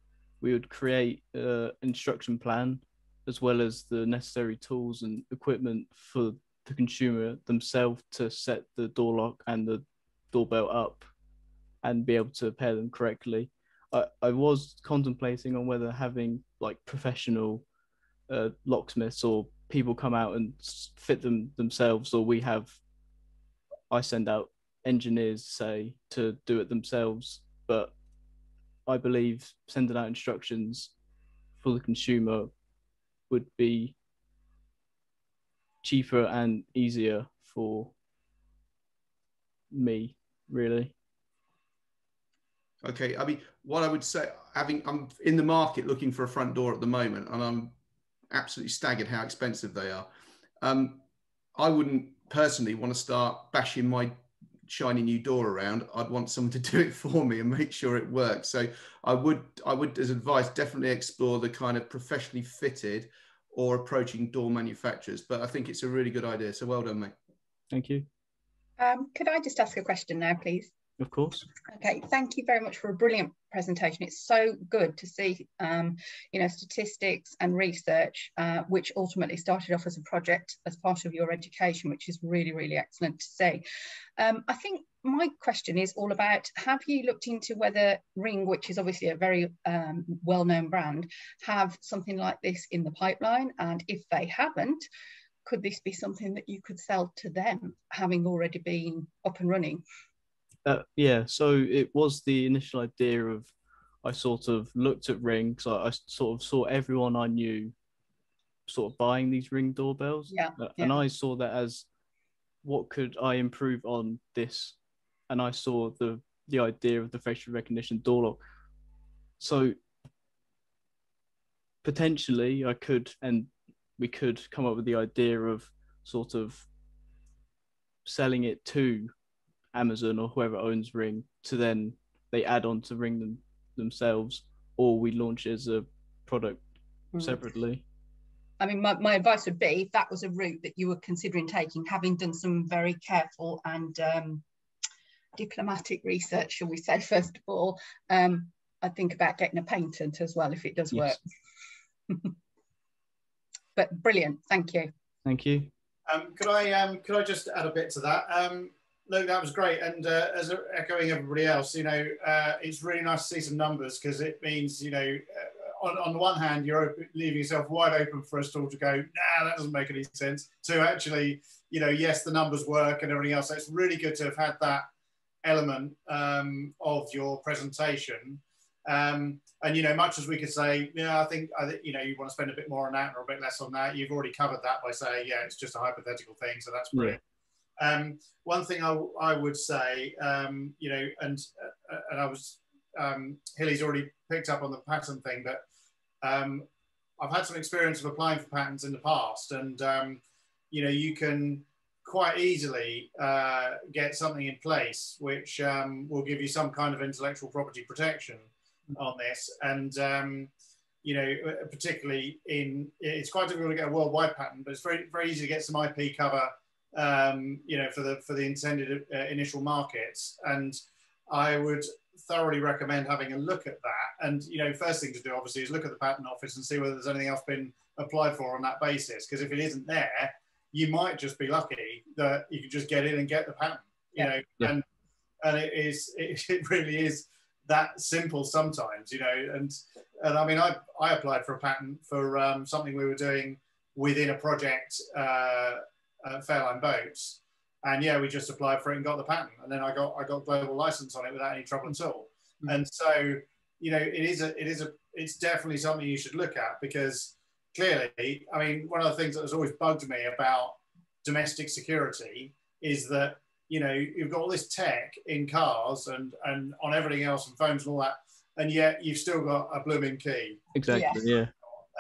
we would create an instruction plan as well as the necessary tools and equipment for the consumer themselves to set the door lock and the doorbell up and be able to pair them correctly. I was contemplating on whether having like professional locksmiths or people come out and fit them themselves, or I send out engineers, say, to do it themselves. But I believe sending out instructions for the consumer would be cheaper and easier for me, really. Okay, I mean, what I would say, I'm in the market looking for a front door at the moment, and I'm absolutely staggered how expensive they are. I wouldn't personally want to start bashing my shiny new door around. I'd want someone to do it for me and make sure it works. So I would, as advice, definitely explore the kind of professionally fitted or approaching door manufacturers. But I think it's a really good idea. So well done, mate. Thank you. Could I just ask a question now, please? Of course. Okay, thank you very much for a brilliant presentation. It's so good to see, you know, statistics and research, which ultimately started off as a project as part of your education, which is really, really excellent to see. I think my question is all about, have you looked into whether Ring, which is obviously a very well-known brand, have something like this in the pipeline? And if they haven't, could this be something that you could sell to them, having already been up and running? Yeah, so it was the initial idea of, I sort of looked at Ring, because I sort of saw everyone I knew sort of buying these Ring doorbells. Yeah, and I saw that as, what could I improve on this? And I saw the idea of the facial recognition door lock. So potentially I could, and we could come up with the idea of sort of selling it to Amazon or whoever owns Ring, to then they add on to Ring themselves, or we launch it as a product separately. I mean, my advice would be, if that was a route that you were considering taking, having done some very careful and diplomatic research, shall we say, first of all, I'd think about getting a patent as well if it does work. But brilliant, thank you. Thank you. Could I just add a bit to that? Look, that was great, and as echoing everybody else, you know, it's really nice to see some numbers, because it means, you know, on the one hand, you're leaving yourself wide open for us all to go, nah, that doesn't make any sense, to actually, you know, yes, the numbers work and everything else. So it's really good to have had that element of your presentation. And, you know, much as we could say, yeah, I think, you know, you want to spend a bit more on that or a bit less on that, you've already covered that by saying, yeah, it's just a hypothetical thing. So that's brilliant. One thing I would say, you know, and I was, Hilly's already picked up on the patent thing, but I've had some experience of applying for patents in the past, and you know, you can quite easily get something in place which will give you some kind of intellectual property protection on this. And you know, particularly it's quite difficult to get a worldwide patent, but it's very, very easy to get some IP cover, you know, for the intended initial markets. And I would thoroughly recommend having a look at that. And, you know, first thing to do obviously is look at the patent office and see whether there's anything else been applied for on that basis. Because if it isn't there, you might just be lucky that you can just get in and get the patent, you know. And it really is that simple sometimes, you know. And I mean, I applied for a patent for something we were doing within a project, Fairline Boats, and yeah, we just applied for it and got the patent, and then I got global license on it without any trouble at all. And so, you know, it's definitely something you should look at, because clearly, I mean, one of the things that has always bugged me about domestic security is that, you know, you've got all this tech in cars and on everything else and phones and all that, and yet you've still got a blooming key. Exactly. Yeah.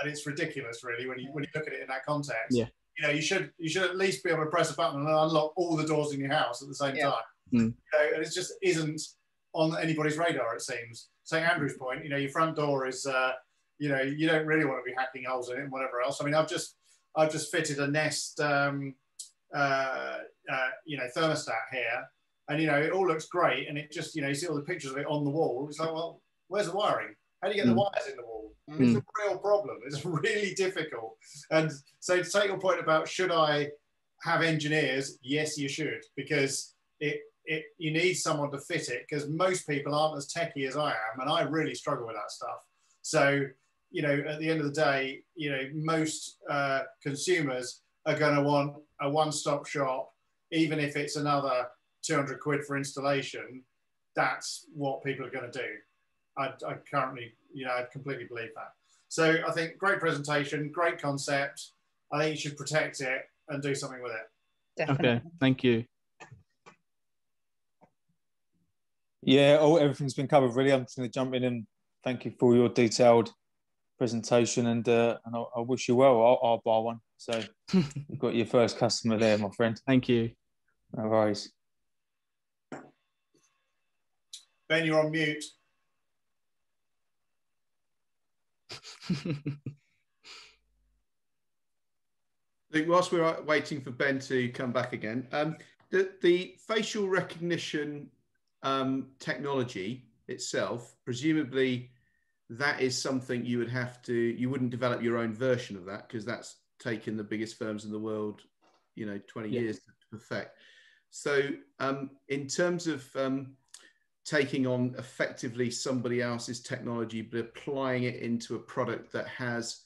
And it's ridiculous, really, when you look at it in that context. Yeah. You know, you should at least be able to press a button and unlock all the doors in your house at the same time. You know, and it just isn't on anybody's radar, it seems. St Andrew's Point, you know, your front door is, you know, you don't really want to be hacking holes in it and whatever else. I mean, I've just fitted a Nest, you know, thermostat here, and you know, it all looks great, and it just, you know, you see all the pictures of it on the wall. It's like, well, where's the wiring? How do you get the wires in the wall? It's a real problem. It's really difficult. And so to take your point about should I have engineers, yes, you should, because you need someone to fit it, because most people aren't as techie as I am, and I really struggle with that stuff. So, you know, at the end of the day, you know, most consumers are going to want a one-stop shop, even if it's another 200 quid for installation. That's what people are going to do. I currently, you know, I completely believe that. So I think great presentation, great concept. I think you should protect it and do something with it. Definitely. Okay, thank you. Yeah, everything's been covered really. I'm just going to jump in and thank you for your detailed presentation, and I wish you well. I'll buy one. So you've got your first customer there, my friend. Thank you. No worries. Ben, you're on mute. Luke, whilst we're waiting for Ben to come back again, the facial recognition technology itself, presumably that is something you wouldn't develop your own version of that, because that's taken the biggest firms in the world, you know, 20 years to perfect. So in terms of taking on effectively somebody else's technology, but applying it into a product that has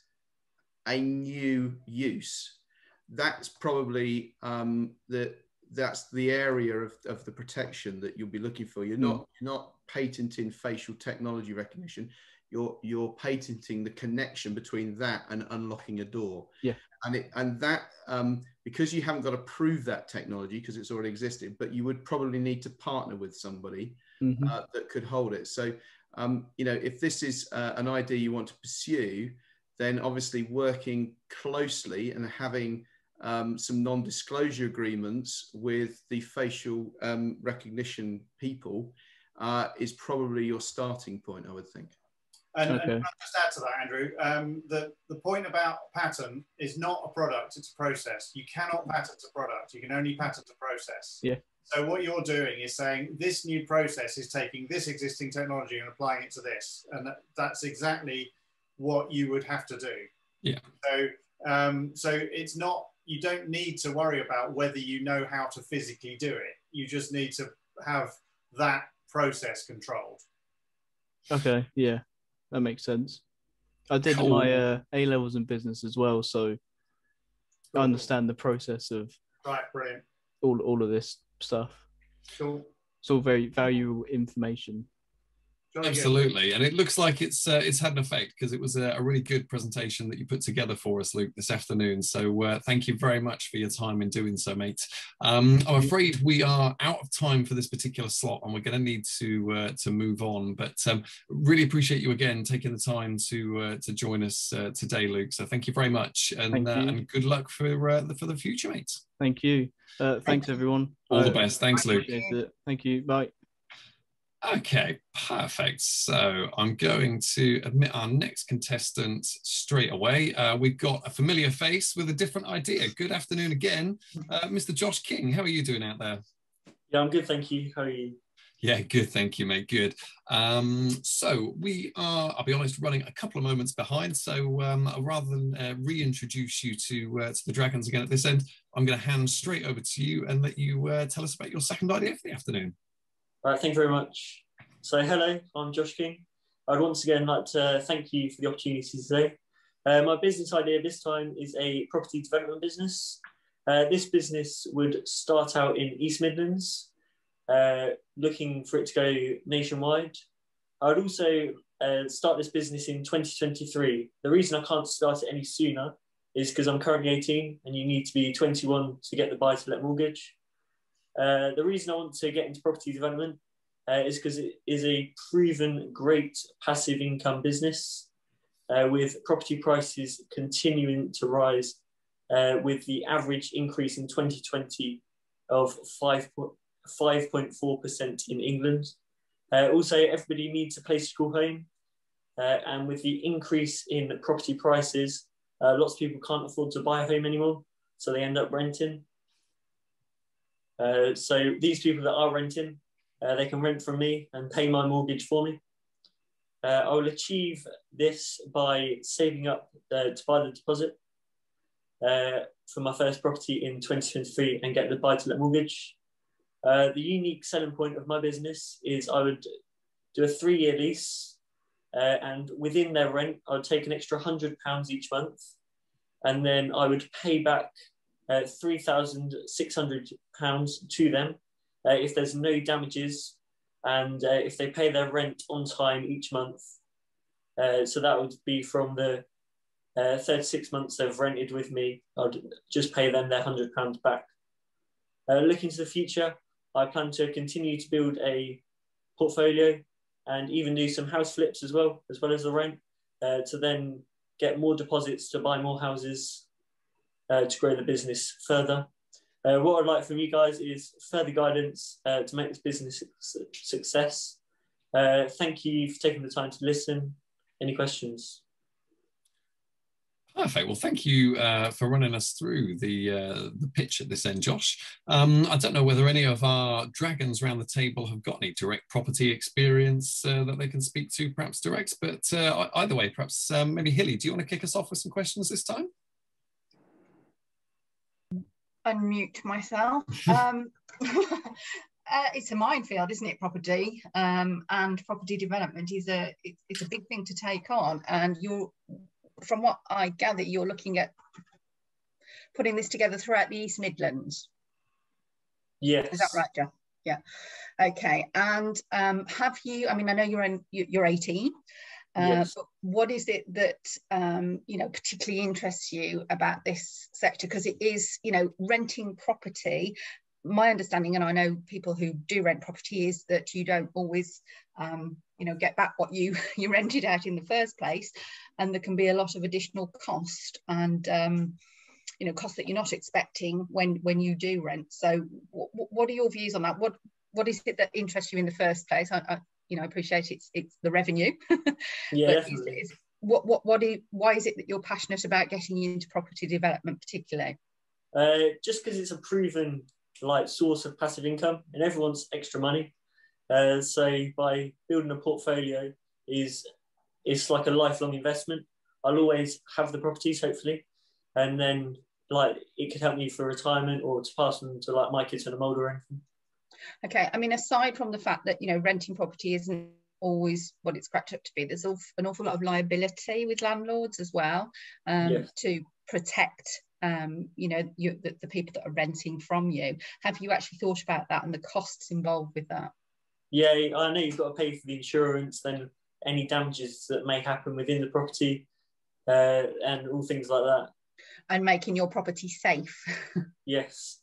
a new use, that's probably that's the area of the protection that you'll be looking for. You're not patenting facial technology recognition. You're patenting the connection between that and unlocking a door. Yeah. And that because you haven't got to prove that technology because it's already existed, but you would probably need to partner with somebody that could hold it. So you know, if this is an idea you want to pursue, then obviously working closely and having some non-disclosure agreements with the facial recognition people is probably your starting point, I would think. And I'll just add to that, Andrew, the point about patent is not a product, it's a process. You cannot patent a product, you can only patent a process. Yeah. So what you're doing is saying this new process is taking this existing technology and applying it to this. And that's exactly what you would have to do. Yeah. So it's not, you don't need to worry about whether you know how to physically do it. You just need to have that process controlled. Okay, yeah, that makes sense. I did my A-levels in business as well, so I understand the process of brilliant. all of this stuff. Cool. It's all very valuable information. Absolutely, and it looks like it's had an effect, because it was a really good presentation that you put together for us, Luke, this afternoon. So thank you very much for your time in doing so, mate. I'm afraid we are out of time for this particular slot, and we're going to need to move on. But really appreciate you again taking the time to join us today, Luke. So thank you very much, and good luck for the future, mate. Thank you. Thanks, everyone. All the best. Thanks, Luke. Thank you. Bye. Okay, perfect. So I'm going to admit our next contestant straight away. We've got a familiar face with a different idea. Good afternoon again, Mr. Josh King. How are you doing out there? Yeah, I'm good, thank you. How are you? Yeah, good, thank you, mate, good. So we are, I'll be honest, running a couple of moments behind. So rather than reintroduce you to the Dragons again at this end, I'm going to hand straight over to you and let you tell us about your second idea for the afternoon. All right, thank you very much. So hello, I'm Josh King. I'd once again like to thank you for the opportunity today. My business idea this time is a property development business. This business would start out in East Midlands, looking for it to go nationwide. I would also start this business in 2023. The reason I can't start it any sooner is because I'm currently 18 and you need to be 21 to get the buy-to-let mortgage. The reason I want to get into property development is because it is a proven great passive income business with property prices continuing to rise with the average increase in 2020 of 5.4% in England. Also, everybody needs a place to call home. And with the increase in property prices, lots of people can't afford to buy a home anymore, so they end up renting. So these people that are renting, they can rent from me and pay my mortgage for me. I will achieve this by saving up to buy the deposit for my first property in 2023 and get the buy-to-let mortgage. The unique selling point of my business is I would do a 3-year lease, and within their rent, I would take an extra £100 each month, and then I would pay back £3,600 to them if there's no damages, and if they pay their rent on time each month. So that would be from the 36 months they've rented with me, I'd just pay them their £100 back. Looking to the future, I plan to continue to build a portfolio and even do some house flips as well as the rent, to then get more deposits to buy more houses to grow the business further. What I'd like from you guys is further guidance to make this business a success. Thank you for taking the time to listen. Any questions? Perfect. Well, thank you for running us through the pitch at this end, Josh. I don't know whether any of our dragons around the table have got any direct property experience that they can speak to, perhaps direct, but either way, perhaps maybe Hilly, do you want to kick us off with some questions this time? Unmute myself. It's a minefield, isn't it, property? And property development is it's a big thing to take on. And from what I gather, you're looking at putting this together throughout the East Midlands. Yes. Is that right, Jeff? Yeah. Okay. And have you? I mean, I know you're 18. Yes. But what is it that particularly interests you about this sector? Because it is, renting property. My understanding, and I know people who do rent property, is that you don't always, get back what you rented out in the first place, and there can be a lot of additional cost and costs that you're not expecting when you do rent. So, what are your views on that? What is it that interests you in the first place? I appreciate it's the revenue. Yeah, but definitely. Why is it that you're passionate about getting into property development particularly? Just because it's a proven source of passive income, and everyone's extra money. So by building a portfolio it's like a lifelong investment. I'll always have the properties, hopefully, and then it could help me for retirement or to pass them to my kids when I'm older or anything. Okay, I mean, aside from the fact that renting property isn't always what it's cracked up to be, there's an awful lot of liability with landlords as well, Yes. to protect the people that are renting from you. Have you actually thought about that and the costs involved with that? Yeah, I know you've got to pay for the insurance, then any damages that may happen within the property, and all things like that. And making your property safe. Yes.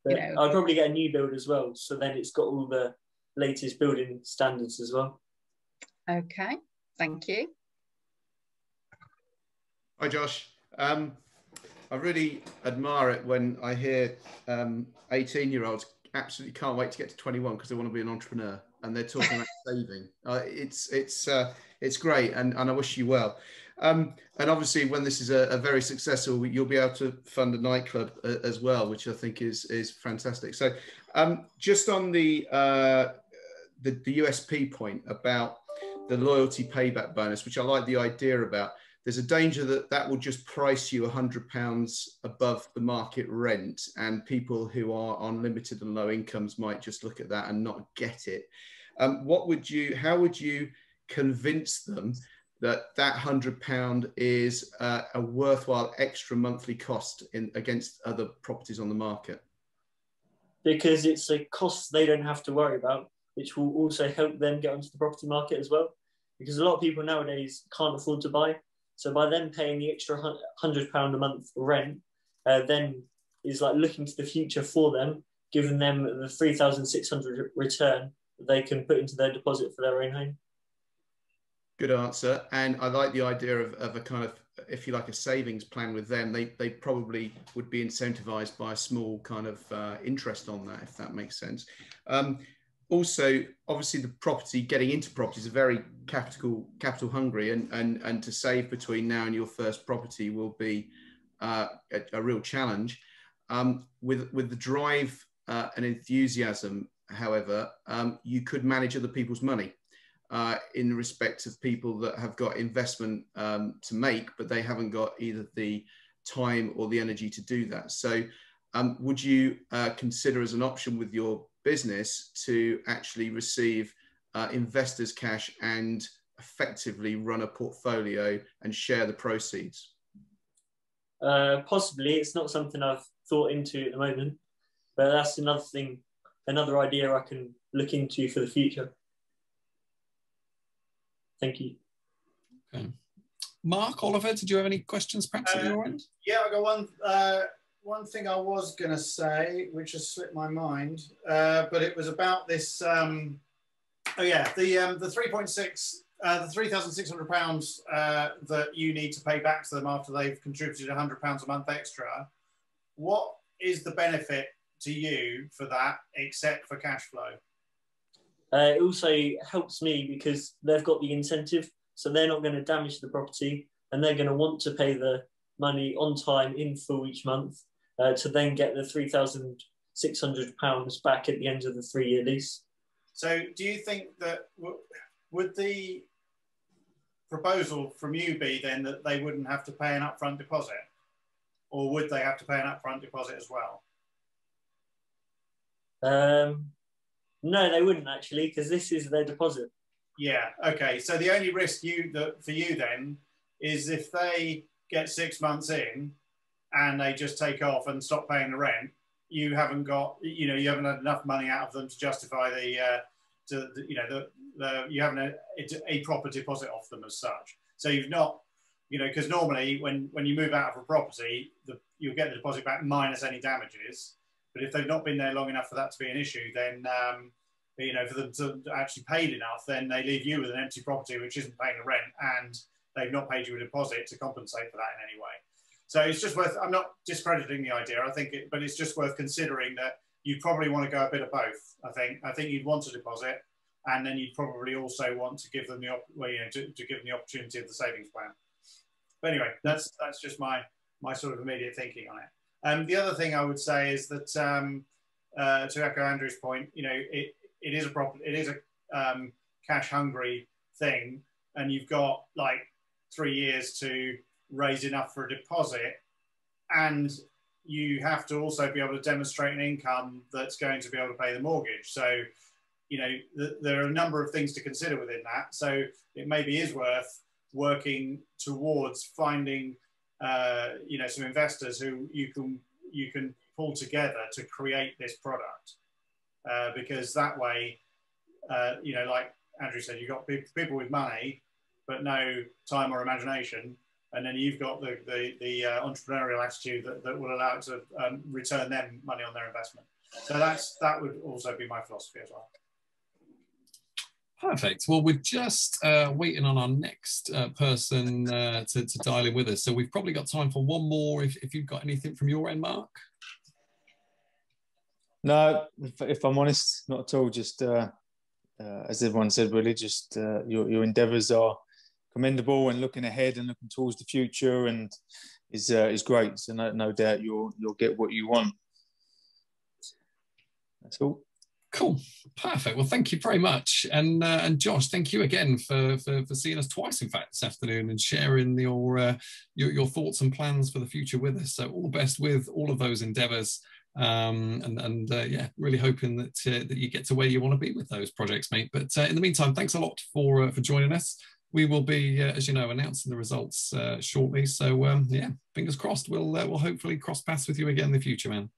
You But know. I'd probably get a new build as well, so then it's got all the latest building standards as well. Okay, thank you. Hi, Josh. I really admire it when I hear 18-year-olds absolutely can't wait to get to 21 because they want to be an entrepreneur, and they're talking about saving. It's great, and I wish you well. And obviously, when this is a very successful, you'll be able to fund a nightclub as well, which I think is fantastic. So, just on the USP point about the loyalty payback bonus, which I like the idea about. There's a danger that that will just price you £100 above the market rent, and people who are on limited and low incomes might just look at that and not get it. How would you convince them that that £100 is a worthwhile extra monthly cost against other properties on the market? Because it's a cost they don't have to worry about, which will also help them get onto the property market as well. Because a lot of people nowadays can't afford to buy. So by them paying the extra £100 a month rent, then is like looking to the future for them, giving them the 3,600 return that they can put into their deposit for their own home. Good answer. And I like the idea of a kind of, if you like, a savings plan with them. They probably would be incentivized by a small kind of interest on that, if that makes sense. Also, obviously, the property, getting into property is very capital hungry, and to save between now and your first property will be a real challenge. With the drive and enthusiasm, however, you could manage other people's money in respect of people that have got investment to make, but they haven't got either the time or the energy to do that. So would you consider as an option with your business to actually receive investors' cash and effectively run a portfolio and share the proceeds? Possibly. It's not something I've thought into at the moment, but that's another idea I can look into for the future. Thank you. Okay. Mark, Oliver, did you have any questions perhaps at your end? Yeah, I got one thing I was going to say, which has slipped my mind, but it was about this. The 3.6, the £3,600 that you need to pay back to them after they've contributed £100 a month extra. What is the benefit to you for that, except for cash flow? It also helps me because they've got the incentive, so they're not going to damage the property, and they're going to want to pay the money on time in full each month to then get the £3,600 back at the end of the 3-year lease. So do you think that, would the proposal from you be then that they wouldn't have to pay an upfront deposit? Or would they have to pay an upfront deposit as well? No, they wouldn't actually, because this is their deposit. Yeah, okay. So the only risk for you then is if they get 6 months in and they just take off and stop paying the rent, you haven't got, you haven't had enough money out of them to justify you haven't had a proper deposit off them as such. So you've not, because normally when you move out of a property, you'll get the deposit back minus any damages. But if they've not been there long enough for that to be an issue, then for them to actually paid enough, then they leave you with an empty property which isn't paying the rent, and they've not paid you a deposit to compensate for that in any way. So it's just worth, I'm not discrediting the idea, but it's just worth considering that you probably want to go a bit of both. I think you'd want a deposit, and then you'd probably also want to give them the to give them the opportunity of the savings plan. But anyway, that's just my sort of immediate thinking on it. The other thing I would say is that to echo Andrew's point, it is a cash hungry thing, and you've got like 3 years to raise enough for a deposit, and you have to also be able to demonstrate an income that's going to be able to pay the mortgage. So, there are a number of things to consider within that. So it maybe is worth working towards finding, some investors who you can pull together to create this product, because that way, you know, like Andrew said, you've got people with money, but no time or imagination. And then you've got the entrepreneurial attitude that will allow it to return them money on their investment. So that would also be my philosophy as well. Perfect. Well, we're just waiting on our next person to dial in with us. So we've probably got time for one more if you've got anything from your end, Mark. No, if I'm honest, not at all. Just as everyone said, really, just your endeavours are commendable, and looking ahead and looking towards the future, and is great. So no doubt you'll get what you want. That's all. Cool, perfect. Well, thank you very much, and Josh, thank you again for seeing us twice, in fact, this afternoon, and sharing your thoughts and plans for the future with us. So all the best with all of those endeavours, yeah, really hoping that you get to where you want to be with those projects, mate. But in the meantime, thanks a lot for joining us. We will be, as you know, announcing the results shortly. So yeah, fingers crossed. We'll hopefully cross paths with you again in the future, man.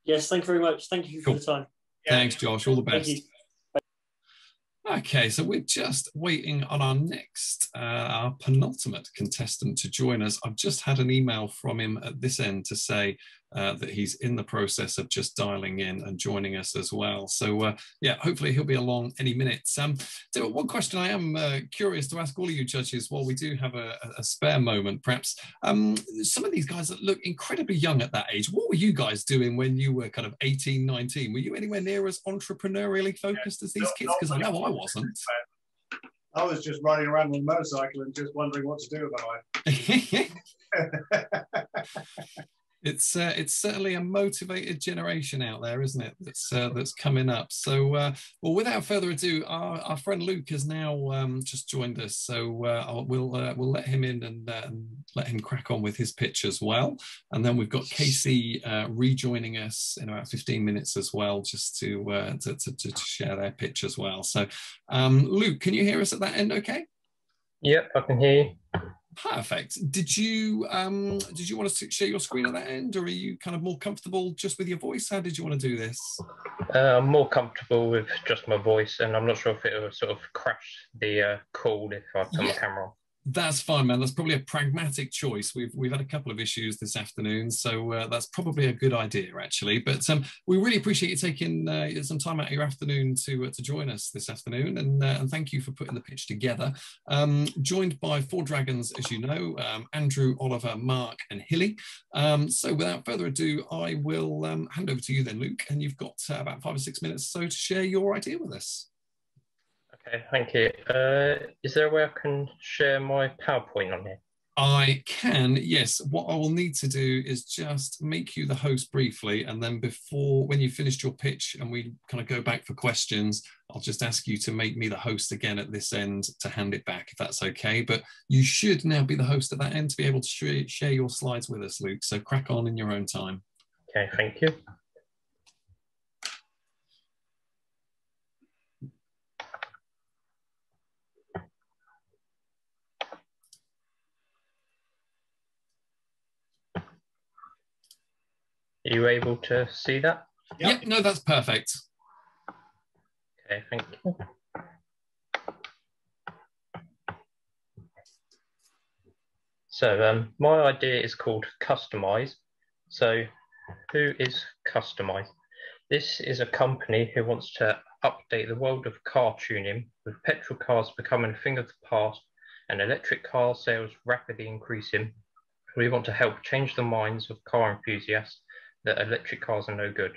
Yes, thank you very much. Thank you for the time. Thanks, Josh. All the best. Thank you. Okay, so we're just waiting on our next, our penultimate contestant to join us. I've just had an email from him at this end to say that he's in the process of just dialing in and joining us as well. So yeah, hopefully he'll be along any minute. So one question I am curious to ask all of you judges while we do have a spare moment, perhaps. Some of these guys that look incredibly young at that age, what were you guys doing when you were kind of 18, 19? Were you anywhere near as entrepreneurially focused as these kids? Because I know I wasn't. I was just riding around on a motorcycle and just wondering what to do with my life. It's certainly a motivated generation out there, isn't it? That's coming up. So, well, without further ado, our friend Luke has now just joined us. So we'll let him in and let him crack on with his pitch as well. And then we've got Casey rejoining us in about 15 minutes as well, just to share their pitch as well. So, Luke, can you hear us at that end? Okay. Yep, I can hear you. Perfect. Did you want to share your screen at that end, or are you kind of more comfortable just with your voice? How did you want to do this? I'm more comfortable with just my voice, and I'm not sure if it will sort of crash the call if I turn my camera on. That's fine, man. That's probably a pragmatic choice. We've had a couple of issues this afternoon, so that's probably a good idea, actually. But we really appreciate you taking some time out of your afternoon to join us this afternoon, and thank you for putting the pitch together. Joined by 4 dragons, as you know, Andrew, Oliver, Mark, and Hilly. So without further ado, I will hand over to you then, Luke, and you've got about 5 or 6 minutes or so to share your idea with us. Okay, thank you. Is there a way I can share my PowerPoint on here? I can, yes. What I will need to do is just make you the host briefly, and then when you've finished your pitch and we kind of go back for questions, I'll just ask you to make me the host again at this end to hand it back, if that's okay. But you should now be the host at that end to be able to share your slides with us, Luke. So crack on in your own time. Okay, thank you. Are you able to see that? Yep, no, that's perfect. Okay, thank you. So my idea is called Customize. So who is Customize? This is a company who wants to update the world of car tuning, with petrol cars becoming a thing of the past and electric car sales rapidly increasing. We want to help change the minds of car enthusiasts that electric cars are no good.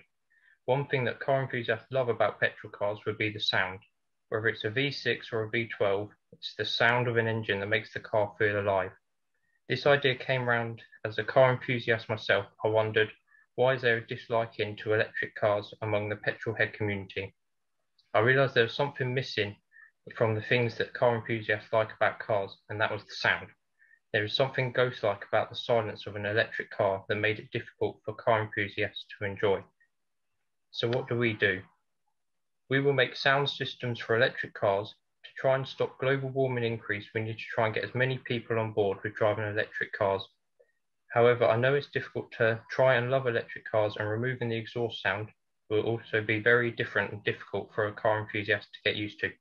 One thing that car enthusiasts love about petrol cars would be the sound. Whether it's a V6 or a V12, it's the sound of an engine that makes the car feel alive. This idea came around as a car enthusiast myself. I wondered, why is there a dislike into electric cars among the petrol head community? I realised there was something missing from the things that car enthusiasts like about cars, and that was the sound. There is something ghost-like about the silence of an electric car that made it difficult for car enthusiasts to enjoy. So what do? We will make sound systems for electric cars. To try and stop global warming increase, we need to try and get as many people on board with driving electric cars. However, I know it's difficult to try and love electric cars and removing the exhaust sound will also be very different and difficult for a car enthusiast to get used to.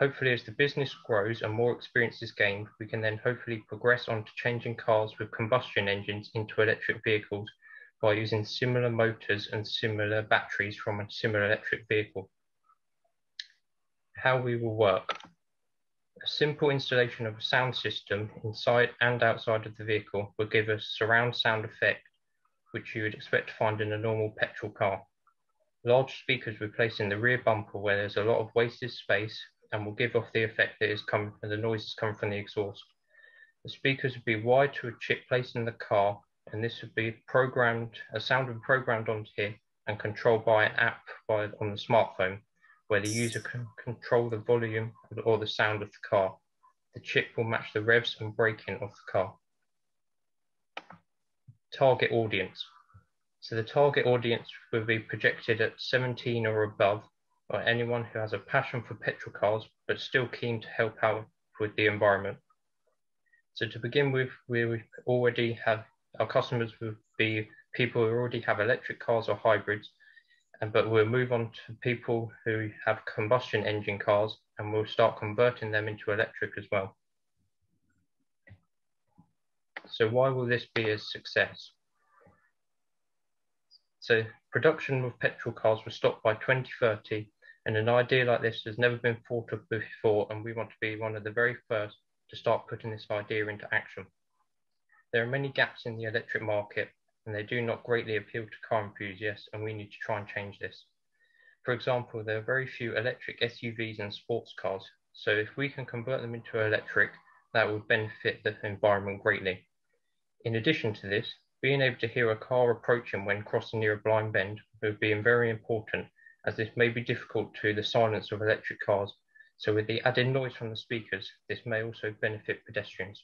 Hopefully, as the business grows and more experience is gained, we can then hopefully progress on to changing cars with combustion engines into electric vehicles by using similar motors and similar batteries from a similar electric vehicle. How we will work. A simple installation of a sound system inside and outside of the vehicle will give us surround sound effect, which you would expect to find in a normal petrol car. Large speakers we place in the rear bumper where there's a lot of wasted space and will give off the effect that is coming and the noise is coming from the exhaust. The speakers would be wired to a chip placed in the car, and this would be programmed, a sound would be programmed onto here and controlled by an app on the smartphone, where the user can control the volume or the sound of the car. The chip will match the revs and braking of the car. Target audience. So the target audience will be projected at 17 or above, or anyone who has a passion for petrol cars but still keen to help out with the environment. So to begin with, we already have our customers will be people who already have electric cars or hybrids, but we'll move on to people who have combustion engine cars, and we'll start converting them into electric as well. So why will this be a success? So production of petrol cars will stop by 2030, and an idea like this has never been thought of before, and we want to be one of the very first to start putting this idea into action. There are many gaps in the electric market, and they do not greatly appeal to car enthusiasts, and we need to try and change this. For example, there are very few electric SUVs and sports cars, so if we can convert them into electric, that would benefit the environment greatly. In addition to this, being able to hear a car approaching when crossing near a blind bend would be very important, as this may be difficult to the silence of electric cars, so with the added noise from the speakers, this may also benefit pedestrians.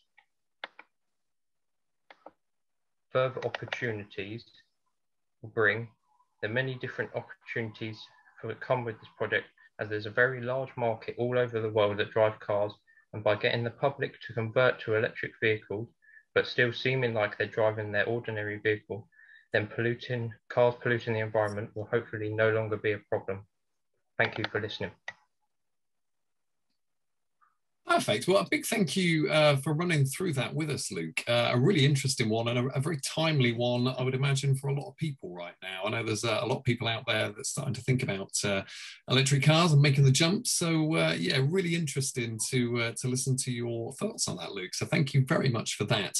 Further opportunities will bring the many different opportunities that come with this project, as there's a very large market all over the world that drive cars, and by getting the public to convert to electric vehicles, but still seeming like they're driving their ordinary vehicle, then cars polluting the environment will hopefully no longer be a problem. Thank you for listening. Perfect. Well, a big thank you for running through that with us, Luke. A really interesting one and a very timely one, I would imagine, for a lot of people right now. I know there's a lot of people out there that's starting to think about electric cars and making the jump. So yeah, really interesting to listen to your thoughts on that, Luke. So thank you very much for that.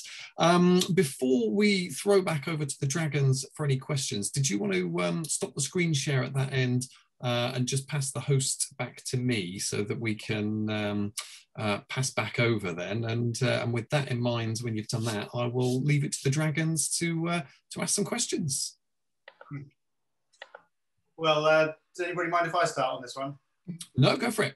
Before we throw back over to the Dragons for any questions, did you want to stop the screen share at that end and just pass the host back to me so that we can pass back over then, and with that in mind, when you've done that, I will leave it to the Dragons to ask some questions. Well, does anybody mind if I start on this one? No, go for it.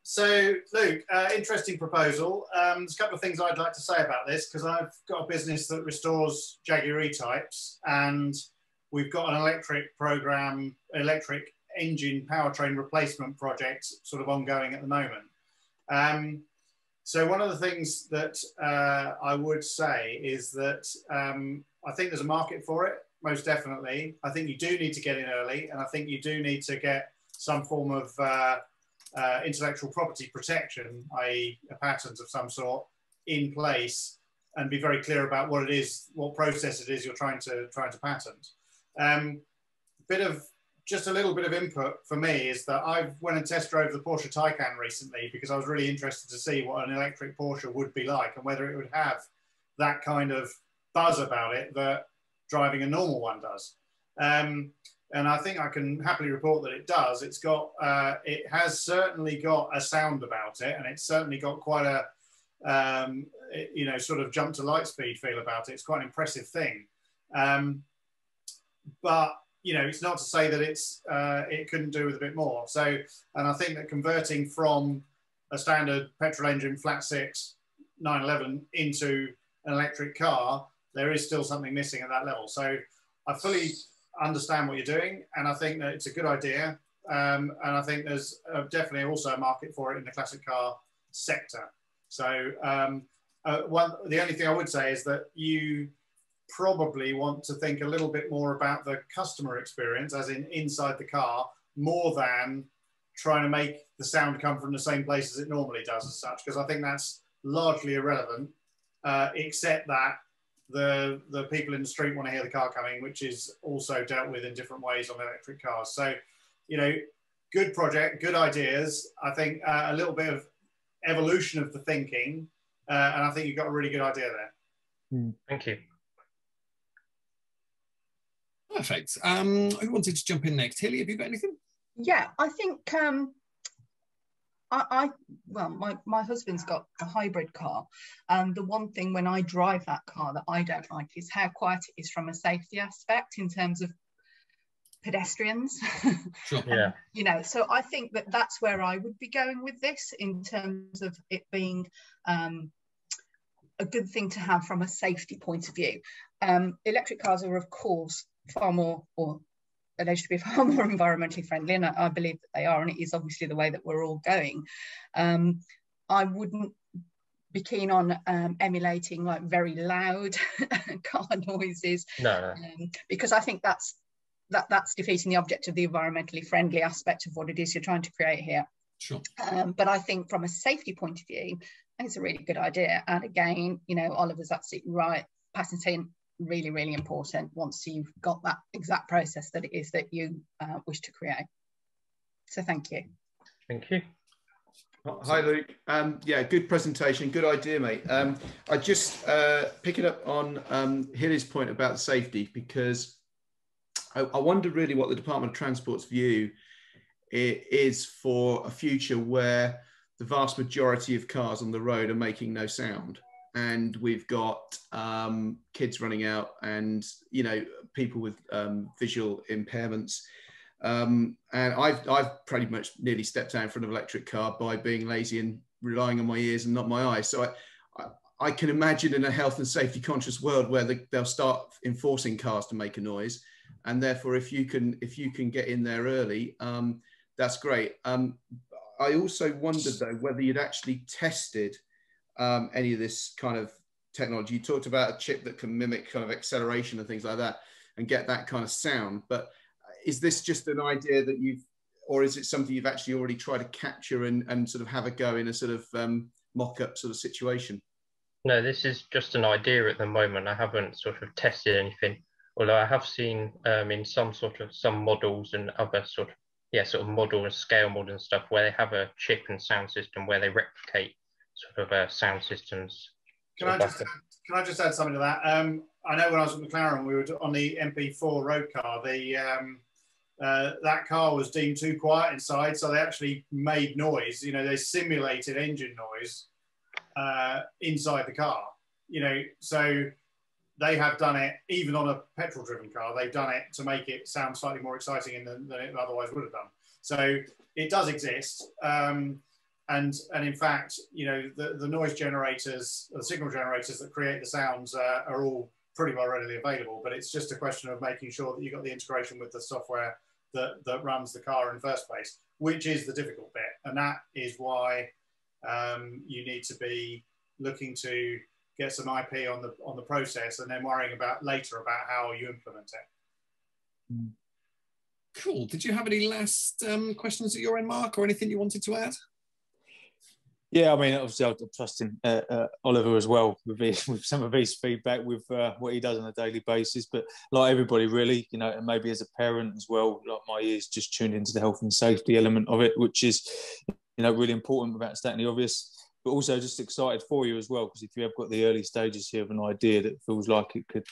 So, Luke, interesting proposal. There's a couple of things I'd like to say about this, because I've got a business that restores Jaguar E-types, and we've got an electric program, electric engine powertrain replacement project sort of ongoing at the moment. So one of the things that I would say is that I think there's a market for it, most definitely. I think you do need to get in early, and I think you do need to get some form of intellectual property protection, i.e. a patent of some sort, in place, and be very clear about what it is, what process it is you're trying to patent. Just a little bit of input for me is that I went and test drove the Porsche Taycan recently, because I was really interested to see what an electric Porsche would be like and whether it would have that kind of buzz about it that driving a normal one does. And I think I can happily report that it does. It's got, it has certainly got a sound about it, and it's certainly got quite a, you know, sort of jump to light speed feel about it. It's quite an impressive thing. But you know, it's not to say that it's it couldn't do with a bit more. So, and I think that converting from a standard petrol engine flat six 911 into an electric car, there is still something missing at that level. So I fully understand what you're doing, and I think that it's a good idea. And I think there's definitely also a market for it in the classic car sector. So the only thing I would say is that you probably want to think a little bit more about the customer experience, as in inside the car, more than trying to make the sound come from the same place as it normally does as such, because I think that's largely irrelevant, except that the people in the street want to hear the car coming, which is also dealt with in different ways on electric cars. So, you know, good project, good ideas. I think a little bit of evolution of the thinking, and I think you've got a really good idea there. Thank you. Perfect. Who wanted to jump in next? Hilly, have you got anything? Yeah, I think my husband's got a hybrid car, and the one thing when I drive that car that I don't like is how quiet it is from a safety aspect in terms of pedestrians. Sure. Yeah. You know, so I think that that's where I would be going with this, in terms of it being a good thing to have from a safety point of view. Electric cars are, of course, far more, or alleged to be far more environmentally friendly, and I believe that they are, and it is obviously the way that we're all going. I wouldn't be keen on emulating like very loud car noises, No. because I think that's defeating the object of the environmentally friendly aspect of what it is you're trying to create here. Sure. But I think from a safety point of view, it's a really good idea. And again, you know, Oliver's absolutely right. Patenting, really, really important once you've got that exact process that it is that you wish to create. So thank you. Thank you. Hi, Luke. Yeah, good presentation, good idea, mate. I just pick it up on Hilly's point about safety, because I wonder really what the Department of Transport's view is for a future where the vast majority of cars on the road are making no sound, and we've got kids running out, and you know, people with visual impairments. And I've pretty much nearly stepped out in front of an electric car by being lazy and relying on my ears and not my eyes. So I can imagine in a health and safety conscious world where they'll start enforcing cars to make a noise, and therefore if you can get in there early, that's great. I also wondered though whether you'd actually tested any of this kind of technology. You talked about a chip that can mimic kind of acceleration and things like that and get that kind of sound, but is this just an idea that or is it something you've actually already tried to capture and sort of have a go in a sort of mock-up sort of situation? No, this is just an idea at the moment. I haven't sort of tested anything, although I have seen in some models and other sort of model and scale model and stuff where they have a chip and sound system where they replicate sort of sound systems. Can I just add something to that? I know when I was at McLaren, we were on the MP4 road car. That car was deemed too quiet inside, so they actually made noise. You know, they simulated engine noise inside the car. You know, so they have done it even on a petrol-driven car. They've done it to make it sound slightly more exciting than it otherwise would have done. So it does exist. And in fact, you know, the noise generators, the signal generators that create the sounds are all pretty well readily available, but it's just a question of making sure that you've got the integration with the software that runs the car in the first place, which is the difficult bit. And that is why you need to be looking to get some IP on the process and then worrying about later about how you implement it. Cool. Did you have any last questions at your end, Mark, or anything you wanted to add? Yeah, I mean, obviously, I'm trusting Oliver as well with some of his feedback with what he does on a daily basis. But like everybody, really, you know, and maybe as a parent as well, like my ears just tuned into the health and safety element of it, which is, you know, really important without stating the obvious. But also just excited for you as well, because if you have got the early stages here of an idea that feels like it could,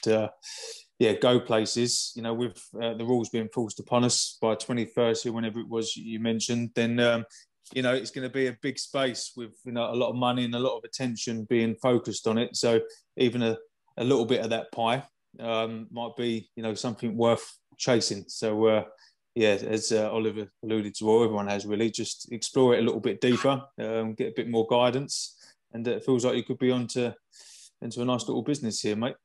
go places, you know, with the rules being forced upon us by 2030, whenever it was you mentioned, then you know, it's going to be a big space with, you know, a lot of money and a lot of attention being focused on it. So even a little bit of that pie might be, you know, something worth chasing. So, as Oliver alluded to, or everyone has really, just explore it a little bit deeper, get a bit more guidance. And it feels like you could be into a nice little business here, mate.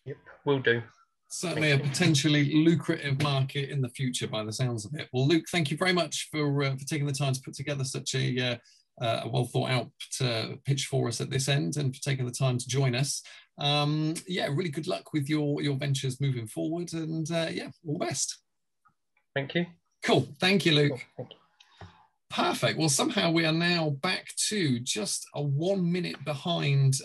Yep, will do. Certainly a potentially lucrative market in the future by the sounds of it. Well, Luke, thank you very much for taking the time to put together such a a well thought out pitch for us at this end and for taking the time to join us. Yeah, really good luck with your ventures moving forward, and yeah, all the best. Thank you. Cool. Thank you, Luke. Cool. Thank you. Perfect. Well, somehow we are now back to just a 1 minute behind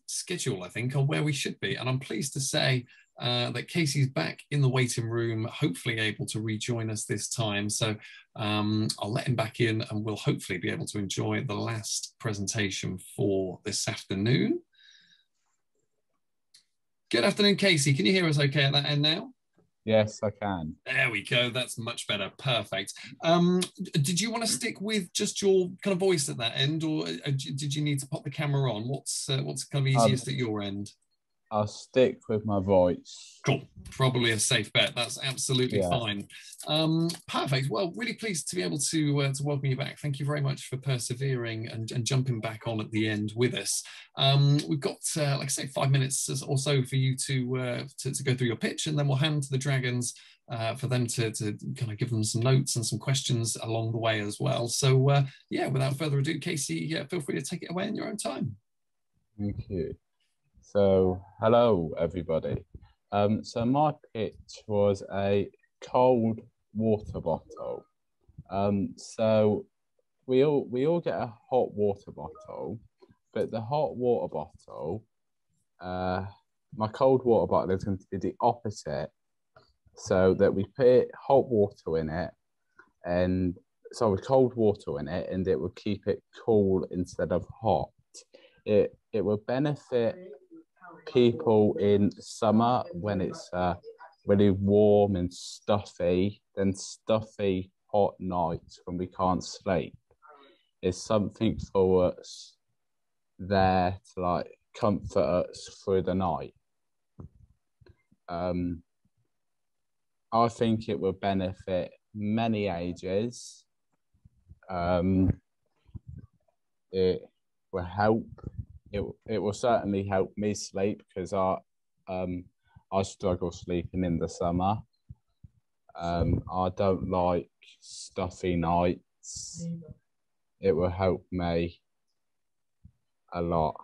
schedule, I think, on where we should be. And I'm pleased to say that Casey's back in the waiting room, hopefully able to rejoin us this time. So I'll let him back in and we'll hopefully be able to enjoy the last presentation for this afternoon. Good afternoon, Casey. Can you hear us okay at that end now? Yes, I can. There we go. That's much better. Perfect. Did you want to stick with just your kind of voice at that end, or did you need to pop the camera on? What's kind of easiest at your end? I'll stick with my voice. Cool. Probably a safe bet. That's absolutely fine. Perfect. Well, really pleased to be able to welcome you back. Thank you very much for persevering and jumping back on at the end with us. We've got, like I say, 5 minutes or so for you to go through your pitch, and then we'll hand to the Dragons for them to kind of give them some notes and some questions along the way as well. So yeah, without further ado, Casey, feel free to take it away in your own time. Thank you. So, hello everybody. So my pitch was a cold water bottle. So we all get a hot water bottle, but the hot water bottle, my cold water bottle is going to be the opposite. So that we put hot water in it, and cold water in it, and it will keep it cool instead of hot. It will benefit people in summer when it's really warm and stuffy, then stuffy hot nights when we can't sleep. It's something for us there to like comfort us through the night. I think it will benefit many ages. It will help. It will certainly help me sleep because I struggle sleeping in the summer. I don't like stuffy nights. It will help me a lot.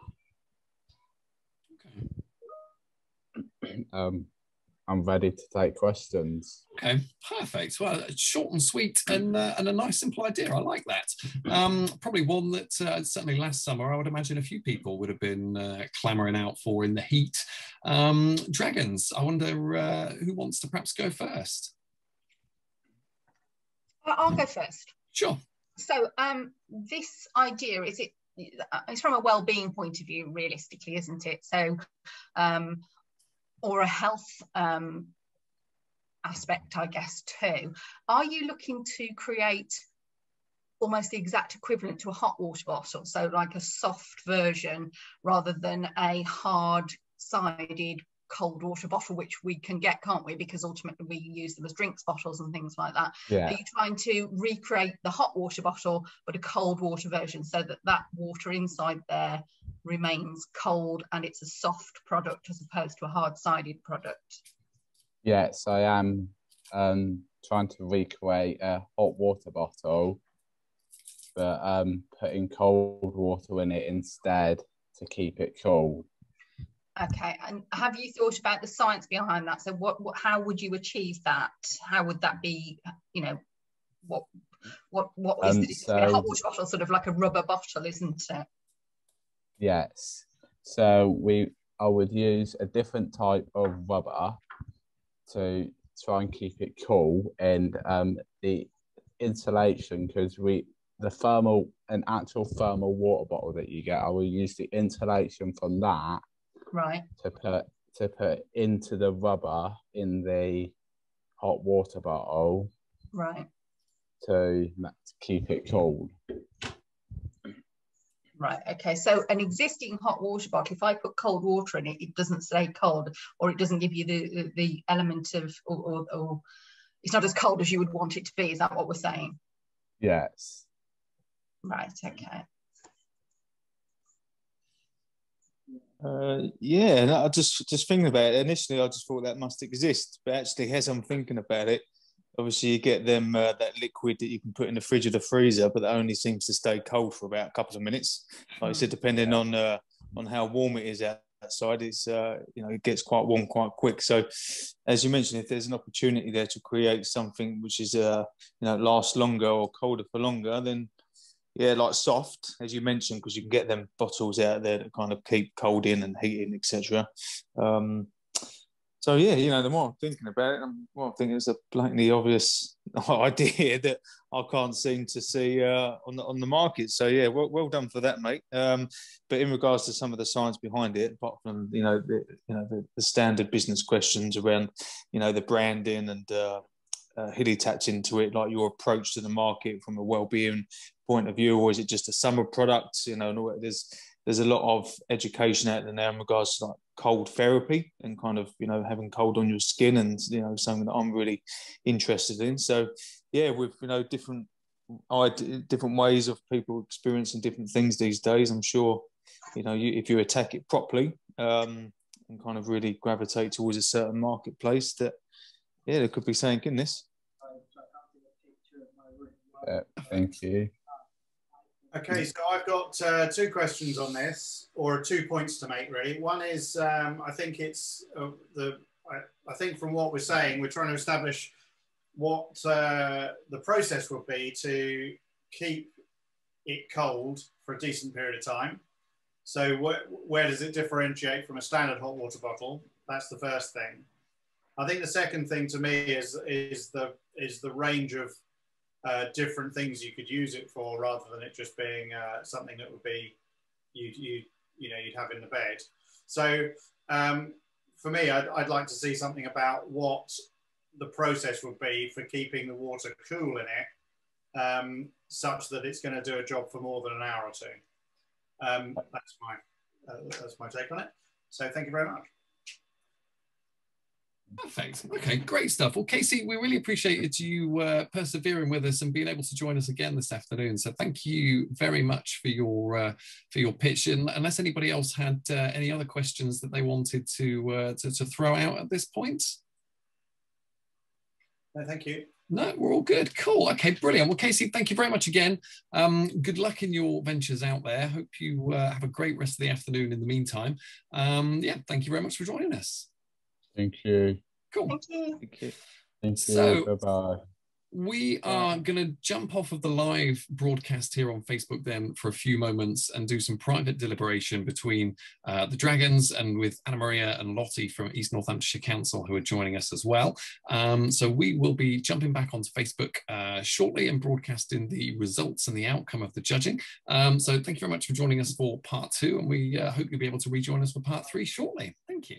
Okay. I'm ready to take questions. Okay, perfect. Well, short and sweet, and a nice simple idea. I like that. Probably one that certainly last summer, I would imagine a few people would have been clamoring out for in the heat. Dragons, I wonder who wants to perhaps go first? I'll go first. Sure. So this idea, it's from a well-being point of view, realistically, isn't it? So or a health aspect, I guess, too. Are you looking to create almost the exact equivalent to a hot water bottle? So like a soft version rather than a hard-sided cold water bottle, which we can get, can't we? Because ultimately we use them as drinks bottles and things like that. Yeah. Are you trying to recreate the hot water bottle, but a cold water version so that that water inside there remains cold and it's a soft product as opposed to a hard-sided product? Yes, I am trying to recreate a hot water bottle, but putting cold water in it instead to keep it cold. Okay, and have you thought about the science behind that? So how would you achieve that? How would that be, you know, what is the difference between a hot water bottle, sort of like a rubber bottle, isn't it? Yes. So I would use a different type of rubber to try and keep it cool, and the insulation, because an actual thermal water bottle that you get, I will use the insulation from that. Right. To put into the rubber in the hot water bottle. Right. To keep it cold. Right. Okay. So an existing hot water bottle, if I put cold water in it, it doesn't stay cold, or it doesn't give you the element of, or it's not as cold as you would want it to be. Is that what we're saying? Yes. Right. Okay. Yeah, no, I just thinking about it. Initially, I just thought that must exist, but actually, as I'm thinking about it, obviously you get them that liquid that you can put in the fridge or the freezer, but that only seems to stay cold for about a couple of minutes. Like I said, depending on how warm it is outside, it's it gets quite warm quite quick. So, as you mentioned, if there's an opportunity there to create something which is lasts longer or colder for longer, then yeah, like soft, as you mentioned, because you can get them bottles out there that kind of keep cold in and heat in, etc. So yeah, the more I'm thinking about it, the more I'm thinking it's a blatantly obvious idea that I can't seem to see on the market. So yeah, well done for that, mate. But in regards to some of the science behind it, apart from the standard business questions around the branding and Hilly tapped into it, like your approach to the market from a well-being point of view, or is it just a summer product? There's a lot of education out there now in regards to like cold therapy and kind of having cold on your skin, and something that I'm really interested in. So yeah, with different ways of people experiencing different things these days, I'm sure if you attack it properly and kind of really gravitate towards a certain marketplace, that there could be something in this. Thank you. Okay, so I've got 2 questions on this, or 2 points to make, really. One is, I think it's I think from what we're saying, we're trying to establish what the process would be to keep it cold for a decent period of time. So where does it differentiate from a standard hot water bottle? That's the first thing. I think the second thing to me is the range of different things you could use it for, rather than it just being something that would be you'd have in the bed. So for me, I'd like to see something about what the process would be for keeping the water cool in it, such that it's going to do a job for more than an hour or 2. That's my take on it. So thank you very much. Perfect. Okay, great stuff. Well, Casey, we really appreciated you persevering with us and being able to join us again this afternoon. So thank you very much for your pitch. And unless anybody else had any other questions that they wanted to throw out at this point. No, thank you. No, we're all good. Cool. Okay, brilliant. Well, Casey, thank you very much again. Good luck in your ventures out there. Hope you have a great rest of the afternoon in the meantime. Yeah, thank you very much for joining us. Thank you. Cool. Thank you. Thank you. Thank So, you. Bye-bye. We are going to jump off of the live broadcast here on Facebook then for a few moments and do some private deliberation between the Dragons and with Anna Maria and Lottie from East Northamptonshire Council, who are joining us as well. So we will be jumping back onto Facebook shortly and broadcasting the results and the outcome of the judging. So thank you very much for joining us for part 2, and we hope you'll be able to rejoin us for part 3 shortly. Thank you.